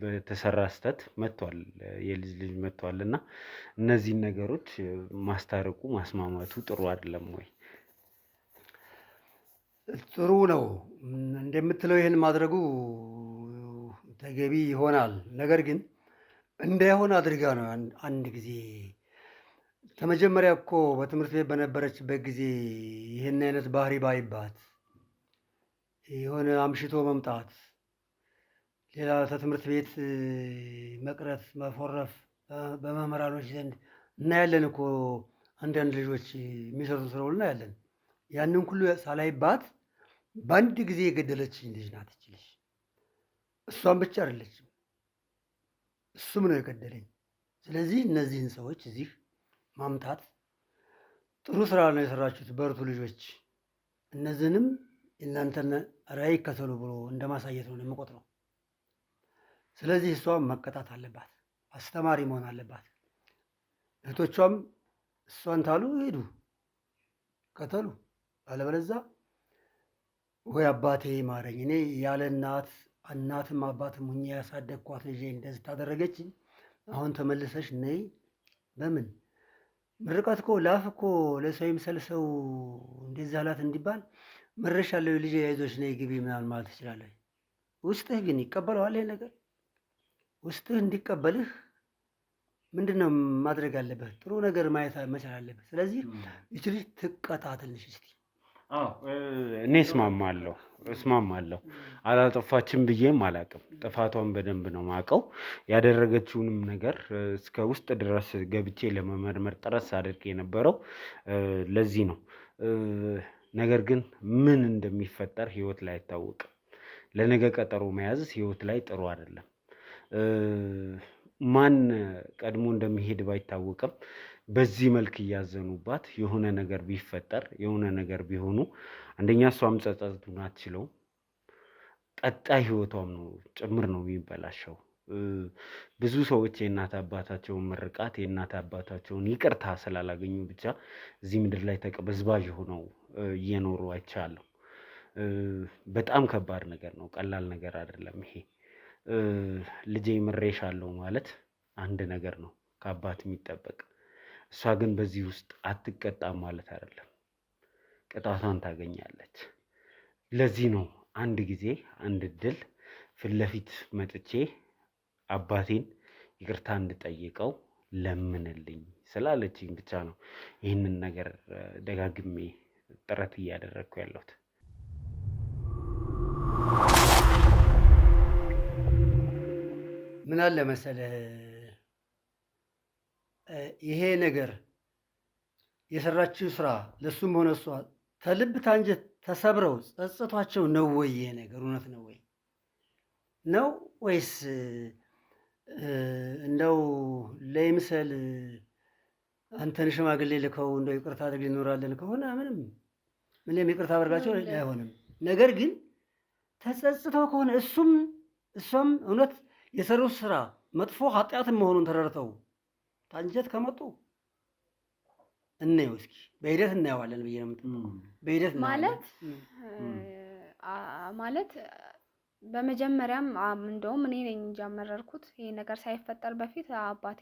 በተሰራ ስህተት መጥቷል፣ የልጅ ልጅ መጥቷል እና እነዚህን ነገሮች ማስታረቁ ማስማማቱ ጥሩ አይደለም ወይ? ጥሩ ነው እንደምትለው ይህን ማድረጉ ተገቢ ይሆናል። ነገር ግን እንዳይሆን አድርጋ ነው አንድ ጊዜ ከመጀመሪያ እኮ በትምህርት ቤት በነበረችበት ጊዜ ይህን አይነት ባህሪ ባይባት የሆነ አምሽቶ መምጣት፣ ሌላ ከትምህርት ቤት መቅረት፣ መፎረፍ በመምህራኖች ዘንድ እናያለን እኮ አንዳንድ ልጆች የሚሰሩት ስራው እናያለን። ያንን ሁሉ ሳላይባት በአንድ ጊዜ የገደለችኝ ልጅ ናት ይች ልጅ። እሷን ብቻ አይደለችም እሱም ነው የገደለኝ። ስለዚህ እነዚህን ሰዎች እዚህ ማምጣት ጥሩ ስራ ነው የሰራችሁት፣ በርቱ ልጆች፣ እነዚህንም እናንተን ራዕይ ይከተሉ ብሎ እንደማሳየት ነው የምቆጥረው። ስለዚህ እሷም መቀጣት አለባት፣ አስተማሪ መሆን አለባት። እህቶቿም እሷን ታሉ ሄዱ ከተሉ፣ አለበለዚያ ወይ አባቴ ማረኝ፣ እኔ ያለ እናትም አባትም ሁኜ ያሳደግኳት ልጄ እንደዚህ ታደረገችኝ፣ አሁን ተመልሰሽ ነይ። በምን ምርቃት እኮ ላፍ እኮ ለሰው ይምሰል ሰው እንደዚህ አላት እንዲባል መረሻለሁ ልጄ አይዞሽ ነይ ግቢ ምናምን ማለት ትችላለህ። ውስጥህ ግን ይቀበለዋል ይሄ ነገር። ውስጥህ እንዲቀበልህ ምንድን ነው ማድረግ አለብህ? ጥሩ ነገር ማየት መቻል አለብህ። ስለዚህ ይች ልጅ ትቀጣ ትንሽ እስኪ። እኔ እስማማለሁ። አላጠፋችም ብዬም አላቅም። ጥፋቷን በደንብ ነው ማቀው። ያደረገችውንም ነገር እስከ ውስጥ ድረስ ገብቼ ለመመርመር ጥረት ሳደርግ የነበረው ለዚህ ነው። ነገር ግን ምን እንደሚፈጠር ህይወት ላይ አይታወቅም። ለነገ ቀጠሮ መያዝ ህይወት ላይ ጥሩ አይደለም። ማን ቀድሞ እንደሚሄድ ባይታወቅም በዚህ መልክ እያዘኑባት የሆነ ነገር ቢፈጠር የሆነ ነገር ቢሆኑ አንደኛ እሷም ጸጸቱን አትችለውም፣ ቀጣይ ህይወቷም ነው ጭምር ነው የሚበላሸው። ብዙ ሰዎች የእናት አባታቸውን ምርቃት የእናት አባታቸውን ይቅርታ ስላላገኙ ብቻ እዚህ ምድር ላይ ተቀበዝባዥ ሆነው እየኖሩ አይቻለሁ። በጣም ከባድ ነገር ነው፣ ቀላል ነገር አይደለም ይሄ። ልጄ ምሬሻለሁ ማለት አንድ ነገር ነው ከአባት የሚጠበቅ። እሷ ግን በዚህ ውስጥ አትቀጣም ማለት አይደለም፣ ቅጣቷን ታገኛለች። ለዚህ ነው አንድ ጊዜ አንድ እድል ፊት ለፊት መጥቼ አባቴን ይቅርታ እንድጠይቀው ለምንልኝ ስላለችኝ ብቻ ነው ይህንን ነገር ደጋግሜ ጥረት እያደረግኩ ያለሁት። ምን አለ መሰለህ ይሄ ነገር የሰራችው ስራ ለሱም ሆነ እሷ ተልብ ታንጀት ተሰብረው ጸጽቷቸው ነው ወይ? ይሄ ነገር እውነት ነው ወይ ነው ወይስ እንደው ለይምሰል አንተን ሽማግሌ ልከው እንደው ይቅርታ አድርግ ይኖራለን ከሆነ ምንም ይቅርታ አድርጋቸው አይሆንም። ነገር ግን ተጸጽተው ከሆነ እሷም እውነት የሰሩት ስራ መጥፎ ኃጢአትን መሆኑን ተረድተው ታንጀት ከመጡ እናየው እስኪ በሂደት እናየዋለን ብዬ ነው የምጠብቀው። በሂደት ማለት በመጀመሪያም እንደውም እኔ ነኝ እንጂ ያመረርኩት ይሄ ነገር ሳይፈጠር በፊት አባቴ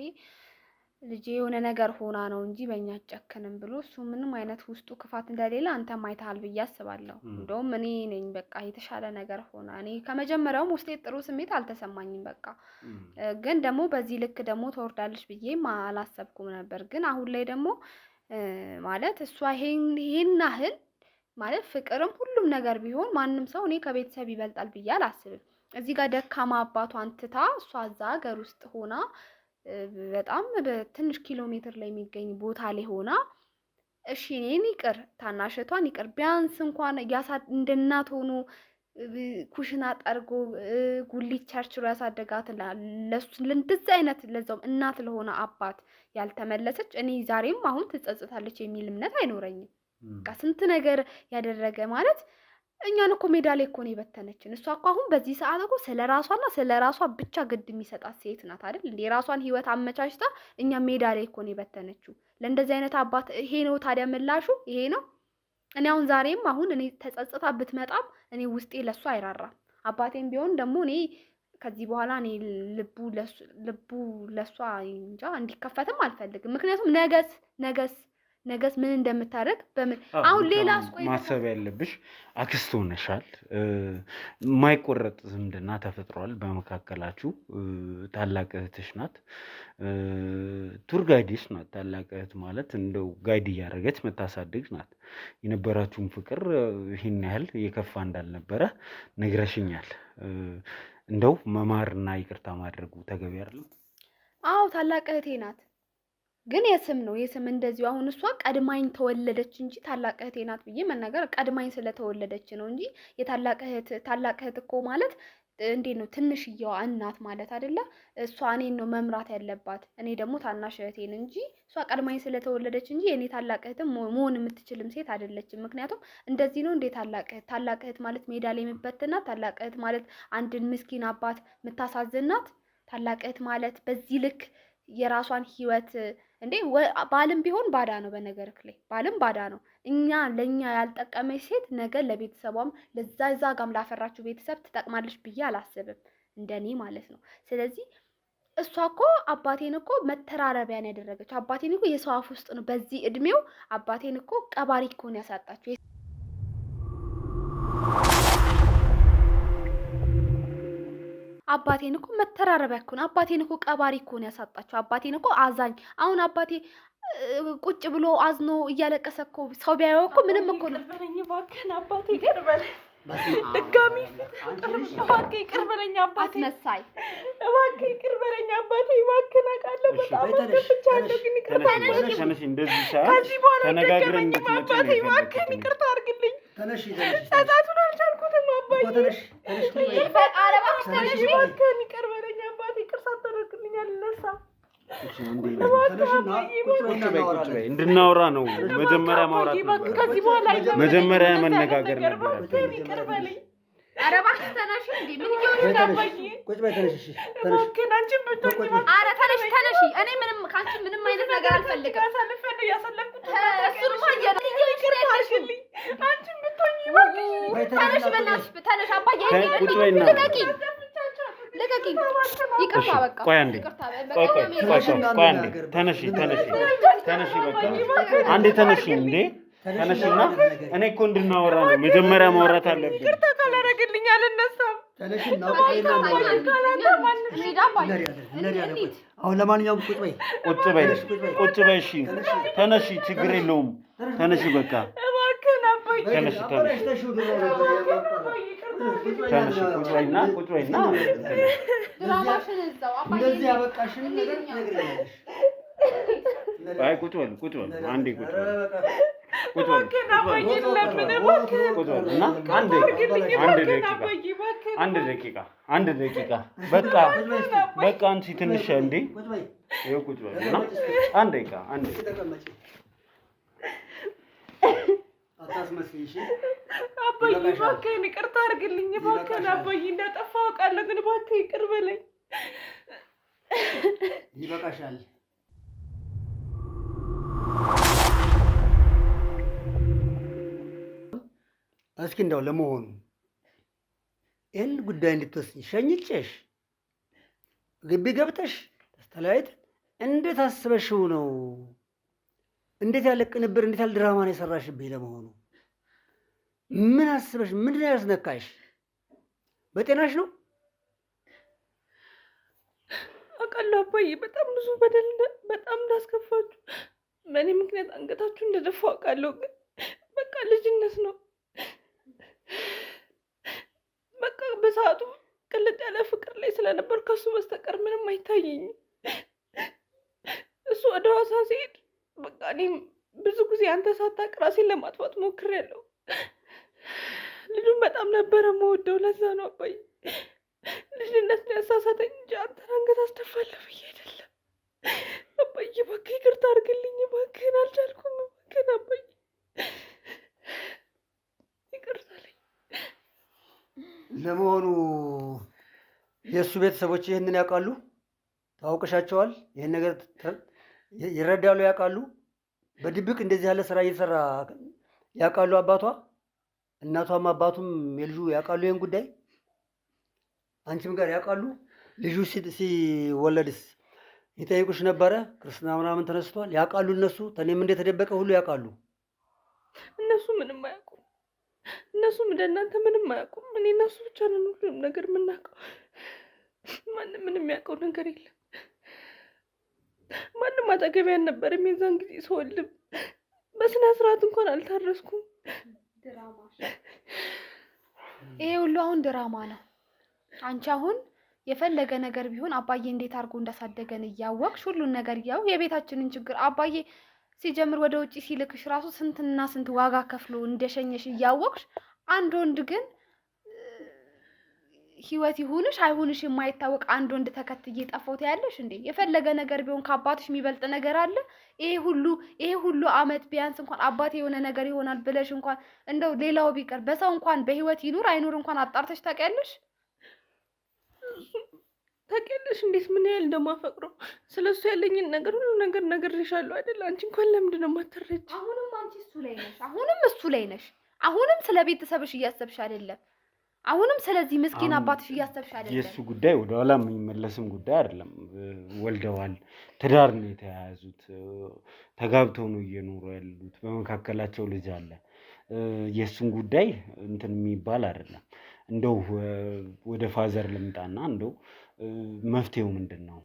ልጄ የሆነ ነገር ሆና ነው እንጂ በእኛ አጨክንም ብሎ እሱ ምንም አይነት ውስጡ ክፋት እንደሌለ አንተም አይተሃል ብዬ አስባለሁ። እንደውም እኔ ነኝ በቃ የተሻለ ነገር ሆና እኔ ከመጀመሪያውም ውስጤ ጥሩ ስሜት አልተሰማኝም። በቃ ግን ደግሞ በዚህ ልክ ደግሞ ተወርዳለች ብዬም አላሰብኩም ነበር። ግን አሁን ላይ ደግሞ ማለት እሷ ይሄን ያህል ማለት ፍቅርም ሁሉም ነገር ቢሆን ማንም ሰው እኔ ከቤተሰብ ይበልጣል ብዬ አላስብም። እዚህ ጋር ደካማ አባቷን ትታ እሷ እዛ ሀገር ውስጥ ሆና በጣም በትንሽ ኪሎ ሜትር ላይ የሚገኝ ቦታ ላይ ሆና እሺ እኔን ይቅር ታናሽቷን ይቅር ቢያንስ እንኳን እንደ እናት ሆኖ ኩሽና ጠርጎ ጉሊት ቸርችሮ ያሳደጋት ለእንደዚህ አይነት ለዛውም እናት ለሆነ አባት ያልተመለሰች እኔ ዛሬም አሁን ትጸጽታለች የሚል እምነት አይኖረኝም። በቃ ስንት ነገር ያደረገ ማለት እኛን እኮ ሜዳ ላይ እኮ ነው የበተነችን። እሷ እኮ አሁን በዚህ ሰዓት እኮ ስለራሷና ስለራሷ ብቻ ግድ የሚሰጣት ሴት ናት አይደል እንዴ? የራሷን ህይወት አመቻችታ እኛ ሜዳ ላይ እኮ ነው የበተነችው። ለእንደዚህ አይነት አባት ይሄ ነው ታዲያ ምላሹ? ይሄ ነው? እኔ አሁን ዛሬም አሁን እኔ ተጸጽታ ብትመጣም እኔ ውስጤ ለሷ አይራራም። አባቴም ቢሆን ደግሞ እኔ ከዚህ በኋላ እኔ ልቡ ለሷ እንጃ እንዲከፈትም አልፈልግም። ምክንያቱም ነገስ ምን እንደምታደርግ በምን አሁን ሌላ አስቆይ ማሰብ ያለብሽ አክስት ሆነሻል። የማይቆረጥ ዝምድና ተፈጥሯል በመካከላችሁ። ታላቅ እህትሽ ናት፣ ቱር ጋይድሽ ናት። ታላቅ እህት ማለት እንደው ጋይድ እያደረገች መታሳድግ ናት። የነበራችሁን ፍቅር ይህን ያህል የከፋ እንዳልነበረ ነግረሽኛል። እንደው መማርና ይቅርታ ማድረጉ ተገቢ አይደለም? አዎ ታላቅ እህቴ ናት፣ ግን የስም እንደዚሁ አሁን እሷ ቀድማኝ ተወለደች እንጂ ታላቅ እህቴ ናት ብዬ መናገር ቀድማኝ ስለተወለደች ነው እንጂ ታላቅ እህት እኮ ማለት እንዴት ነው ትንሽዬዋ እናት ማለት አይደለ? እሷ እኔን ነው መምራት ያለባት፣ እኔ ደግሞ ታናሽ እህቴን እንጂ እሷ ቀድማኝ ስለተወለደች እንጂ የኔ ታላቅ እህትም መሆን የምትችልም ሴት አይደለችም። ምክንያቱም እንደዚህ ነው እንዴ ታላቅ እህት ማለት ሜዳ ላይ የምትበትናት፣ ታላቅ እህት ማለት አንድን ምስኪን አባት የምታሳዝናት፣ ታላቅ እህት ማለት በዚህ ልክ የራሷን ህይወት እንዴ ባልም ቢሆን ባዳ ነው። በነገርክ ላይ ባልም ባዳ ነው። ለኛ ያልጠቀመች ሴት ነገ ለቤተሰቧም ለዛ ጋም ላፈራችሁ ቤተሰብ ትጠቅማለች ብዬ አላስብም፣ እንደኔ ማለት ነው። ስለዚህ እሷ እኮ አባቴን እኮ መተራረቢያን ያደረገች፣ አባቴን እኮ የሰው አፍ ውስጥ ነው በዚህ እድሜው አባቴን እኮ ቀባሪ እኮ ነው ያሳጣችሁ። አባቴን እኮ መተራረቢያ እኮ ነው። አባቴን እኮ ቀባሪ እኮ ነው ያሳጣችሁ። አባቴን እኮ አዛኝ። አሁን አባቴ ቁጭ ብሎ አዝኖ እያለቀሰ እኮ ሰው ቢያየው እኮ ምንም እኮ ነው። እባክህን አባቴ ይቅር በለኝ፣ ድጋሚ እባክህ ይቅር በለኝ አባቴ፣ አስመሳይ እባክህ ይቅር በለኝ አባቴ፣ እባክህን አውቃለሁ በጣም አስከፍቻለሁ፣ ግን ይቅርታ ተነሽ። እንደዚህ ሰዓት ከዚህ በኋላ ተነጋግረን አባቴ እባክህን ይቅርታ አድርግልኝ። ጸጸቱን አልቻልኩትም አባዬ። እባክህን ይቅር በለኝ አባቴ፣ ይቅር ሳታደርግልኝ አልነሳም። እንድናወራ ነው መጀመሪያ ማውራት ነበር። ከዚህ በኋላ መጀመሪያ መነጋገር ነበር። ይቅር በለኝ። ኧረ እባክሽ ተነሽ። እንዴ ምን እየሆነሽ ነው አባዬ? ቁጭ በይ ተነሽ። እሺ እባክህን አንቺን ብትሆኚ ኧረ ተነሽ። እኔ ምንም ካንቺ ምንም አይነት ነገር አልፈልግም። አሳልፈን ነው ያሳለፍኩት። እሱንማ ይቅርታ አድርግልኝ። አንቺን ብትሆኚ እባክሽ ተነሽ፣ በእናትሽ ተነሽ አባዬ። ቁጭ በይና ልቀቂ። ይቅርታ በቃ ቆይ አንዴ፣ ቆይ አንዴ። ተነሺ በቃ አንዴ ተነሺ። እንዴ ተነሺና እኔ እኮ እንድናወራ ነው መጀመሪያ ማውራት አለብን። ይቅርታ ካላደረግልኝ አልነሳም። አሁን ለማንኛውም ቁጭ በይ። እሺ ተነሺ፣ ችግር የለውም። ተነሺ በቃ ተነሺ። ቁጭ በይና ድራማሽን እዛው አባዬ እንደዚህ ያበቃሽን ነገር ትነግሪኛለሽ። አይ ቁጭ በል አንዴ ቁጭ በል እና አንድ ደቂቃ በቃ አንቺ ትንሽ እንዴ ይኸው ቁጭ በል እና አንድ ደቂቃ አታስመስይ። እሺ አባዬ እባክህን ይቅርታ አድርግልኝ። እባክህን አባዬ እንዳጠፋሁ አውቃለሁ፣ ግን እባክህ ይቅር በለኝ። ይበቃሻል። እስኪ እንደው ለመሆኑ ይህን ጉዳይ እንድትወስኝ ሸኝቼሽ ግቢ ገብተሽ ተስተላይት እንዴት አስበሽው ነው? እንዴት ያለ ቅንብር፣ እንዴት ያለ ድራማ ነው የሰራሽብኝ? ለመሆኑ ምን አስበሽ? ምንድን ነው ያስነካሽ? በጤናሽ ነው? አውቃለሁ አባዬ፣ በጣም ብዙ በደል በጣም እንዳስከፋችሁ በእኔ ምክንያት አንገታችሁ እንደደፋ አውቃለሁ። ግን በቃ ልጅነት ነው። በቃ በሰዓቱ ቅልጥ ያለ ፍቅር ላይ ስለነበር ከሱ በስተቀር ምንም አይታየኝም። እሱ ወደ ሐዋሳ ሲሄድ በቃ እኔም ብዙ ጊዜ አንተ ሳታውቅ ራሴን ለማጥፋት ሞክሬያለሁ። ልጁን በጣም ነበረ የምወደው። ለዛ ነው አባዬ ልጅነት ያሳሳተኝ እንጂ አንተን አንገት አስደፋለሁ ብዬ አይደለም። አባዬ እባክህ ይቅርታ አድርግልኝ፣ እባክህን አልቻልኩም፣ እባክህን አባዬ ይቅርታ አለኝ። ለመሆኑ የእሱ ቤተሰቦች ይህንን ያውቃሉ? ታውቀሻቸዋል? ይህን ነገር ይረዳሉ? ያውቃሉ? በድብቅ እንደዚህ ያለ ስራ እየሰራ ያውቃሉ? አባቷ እናቷም አባቱም የልጁ ያውቃሉ? ይህን ጉዳይ አንቺም ጋር ያውቃሉ? ልጁ ሲወለድስ ይጠይቁሽ ነበረ? ክርስትና ምናምን ተነስቷል? ያውቃሉ እነሱ? ተኔም እንደተደበቀ ሁሉ ያውቃሉ? እነሱ ምንም አያውቁም። እነሱም እንደናንተ ምንም አያውቁም። እኔ እነሱ ብቻ ነን ሁሉም ነገር የምናውቀው። ማንም ምንም የሚያውቀው ነገር የለም። ማንም አጠገቤ አልነበረም። የዛን ጊዜ ስወልድ በስነ ስርዓት እንኳን አልታረስኩም። ይሄ ሁሉ አሁን ድራማ ነው። አንቺ አሁን የፈለገ ነገር ቢሆን አባዬ እንዴት አድርጎ እንዳሳደገን እያወቅሽ ሁሉን ነገር የቤታችንን ችግር አባዬ ሲጀምር ወደ ውጪ ሲልክሽ ራሱ ስንትና ስንት ዋጋ ከፍሎ እንደሸኘሽ እያወቅሽ አንድ ወንድ ግን ህይወት ይሁንሽ አይሁንሽ የማይታወቅ አንድ ወንድ ተከትዬ ጠፋሁት ያለሽ እንዴ? የፈለገ ነገር ቢሆን ከአባትሽ የሚበልጥ ነገር አለ? ይሄ ሁሉ አመት ቢያንስ እንኳን አባቴ የሆነ ነገር ይሆናል ብለሽ እንኳን እንደው ሌላው ቢቀር በሰው እንኳን በህይወት ይኑር አይኑር እንኳን አጣርተሽ ታውቂያለሽ? ታውቂያለሽ እንዴት ምን ያህል እንደማፈቅረው ስለሱ ያለኝን ነገር ሁሉ ነገር ነግሬሻለሁ አይደል? አንቺ እንኳን ለምንድን ነው የማትረጂ? አሁንም አንቺ እሱ ላይ ነሽ። አሁንም እሱ ላይ ነሽ። አሁንም ስለ ቤተሰብሽ እያሰብሽ አይደለም። አሁንም ስለዚህ ምስኪን አባትሽ እያሰብሽ አይደለም። የእሱ ጉዳይ ወደ ኋላ የሚመለስም ጉዳይ አይደለም። ወልደዋል፣ ትዳር ነው የተያያዙት፣ ተጋብተው ነው እየኖሩ ያሉት፣ በመካከላቸው ልጅ አለ። የእሱን ጉዳይ እንትን የሚባል አይደለም። እንደው ወደ ፋዘር ልምጣና እንደው መፍትሄው ምንድን ነው?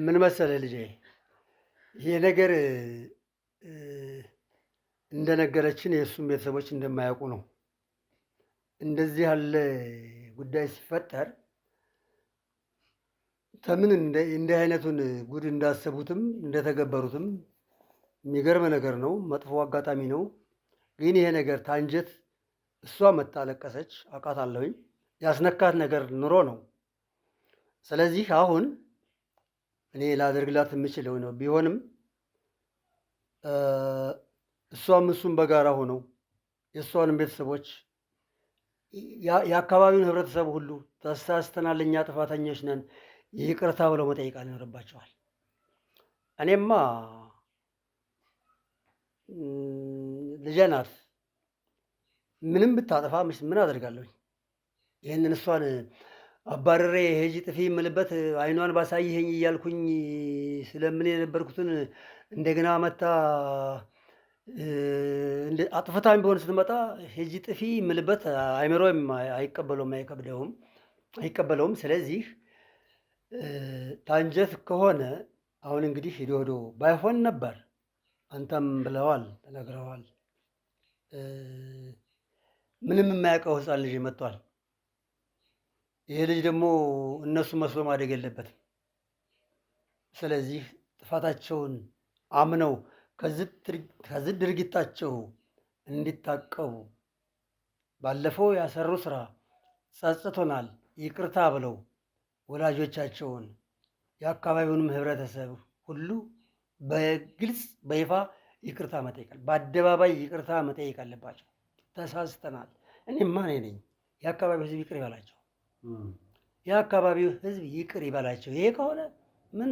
ምን መሰለህ ልጄ፣ ይሄ ነገር እንደነገረችን የእሱም ቤተሰቦች እንደማያውቁ ነው። እንደዚህ ያለ ጉዳይ ሲፈጠር ተምን እንዲህ አይነቱን ጉድ እንዳሰቡትም እንደተገበሩትም የሚገርም ነገር ነው። መጥፎ አጋጣሚ ነው። ግን ይሄ ነገር ታንጀት እሷ መታለቀሰች አውቃታለሁኝ። ያስነካት ነገር ኑሮ ነው። ስለዚህ አሁን እኔ ላደርግላት የምችለው ነው ቢሆንም እሷም እሱም በጋራ ሆነው የእሷንም ቤተሰቦች የአካባቢውን ህብረተሰብ ሁሉ ተሳስተናል፣ እኛ ጥፋተኞች ነን፣ ይቅርታ ብለው መጠየቅ ይኖርባቸዋል። እኔማ ልጄ ናት። ምንም ብታጠፋ ምን አደርጋለሁ? ይህንን እሷን አባረሬ ሄጂ ጥፊ የምልበት አይኗን ባሳይኸኝ እያልኩኝ ስለምን የነበርኩትን እንደገና መታ አጥፍታም ቢሆን ስትመጣ ሄጂ ጥፊ የምልበት አይምሮም አይቀበለውም። ስለዚህ ታንጀት ከሆነ አሁን እንግዲህ ሂዶ ባይሆን ነበር። አንተም ብለዋል፣ ተነግረዋል። ምንም የማያውቀው ህፃን ልጅ መጥቷል። ይሄ ልጅ ደግሞ እነሱ መስሎ ማደግ የለበትም። ስለዚህ ጥፋታቸውን አምነው ከዚህ ድርጊታቸው እንዲታቀቡ ባለፈው ያሰሩ ስራ ጸጽቶናል ይቅርታ ብለው ወላጆቻቸውን የአካባቢውንም ህብረተሰብ ሁሉ በግልጽ በይፋ ይቅርታ መጠየቅ፣ በአደባባይ ይቅርታ መጠየቅ አለባቸው። ተሳስተናል። እኔማ እኔ ነኝ። የአካባቢው ህዝብ ይቅር ይበላቸው። የአካባቢው ህዝብ ይቅር ይበላቸው። ይሄ ከሆነ ምን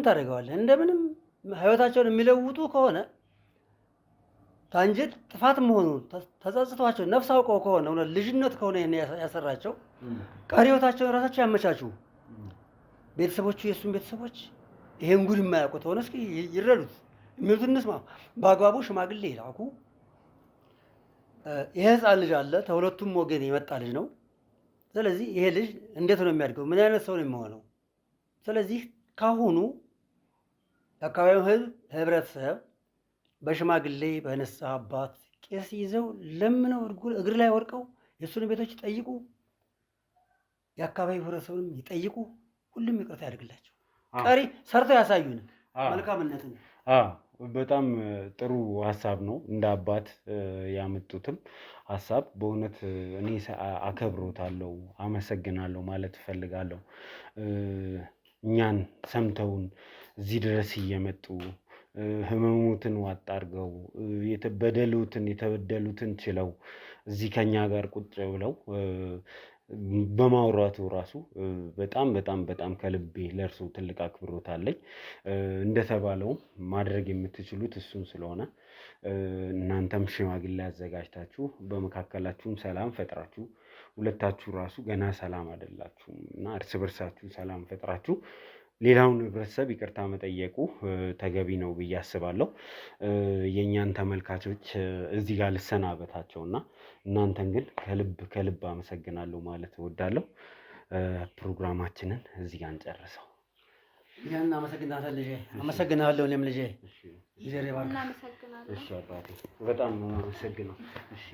ታደርገዋለህ? እንደምንም ህይወታቸውን የሚለውጡ ከሆነ ታንጀት ጥፋት መሆኑን ተጸጽቷቸው ነፍስ አውቀው ከሆነ እውነት ልጅነት ከሆነ ያሰራቸው ቀሪ ሕይወታቸውን ራሳቸው ያመቻቹ። ቤተሰቦቹ የእሱን ቤተሰቦች ይሄን ጉድ የማያውቁት ሆነ እስኪ ይረዱት፣ የሚሉትን እንስማ። በአግባቡ ሽማግሌ ላኩ። ይሄ ህፃን ልጅ አለ፣ ከሁለቱም ወገን የመጣ ልጅ ነው። ስለዚህ ይሄ ልጅ እንዴት ነው የሚያድገው? ምን አይነት ሰው ነው የሚሆነው? ስለዚህ ካሁኑ የአካባቢው ህብረተሰብ በሽማግሌ በንስሐ አባት ቄስ ይዘው ለምነው እግር ላይ ወድቀው የእሱን ቤቶች ይጠይቁ፣ የአካባቢው ህብረተሰብንም ይጠይቁ። ሁሉም ይቅርታ ያድርግላቸው። ቀሪ ሰርተው ያሳዩን መልካምነትን። በጣም ጥሩ ሀሳብ ነው። እንደ አባት ያመጡትም ሀሳብ በእውነት እኔ አከብሮታለሁ፣ አመሰግናለሁ ማለት እፈልጋለሁ። እኛን ሰምተውን እዚህ ድረስ እየመጡ ህመሙትን ዋጥ አድርገው የተበደሉትን ችለው እዚህ ከኛ ጋር ቁጭ ብለው በማውራቱ ራሱ በጣም በጣም በጣም ከልቤ ለእርሱ ትልቅ አክብሮት አለኝ። እንደተባለውም ማድረግ የምትችሉት እሱን ስለሆነ እናንተም ሽማግሌ አዘጋጅታችሁ በመካከላችሁም ሰላም ፈጥራችሁ፣ ሁለታችሁ ራሱ ገና ሰላም አይደላችሁም እና እርስ በርሳችሁ ሰላም ፈጥራችሁ ሌላውን ህብረተሰብ ይቅርታ መጠየቁ ተገቢ ነው ብዬ አስባለሁ። የእኛን ተመልካቾች እዚህ ጋር ልሰናበታቸው እና እናንተን ግን ከልብ አመሰግናለሁ ማለት እወዳለሁ። ፕሮግራማችንን እዚህ ጋር እንጨርሰው። ያን አመሰግናለሁ ልጄ። አመሰግናለሁ እኔም ልጄ። እሺ አባቴ በጣም ነው አመሰግናለሁ። እሺ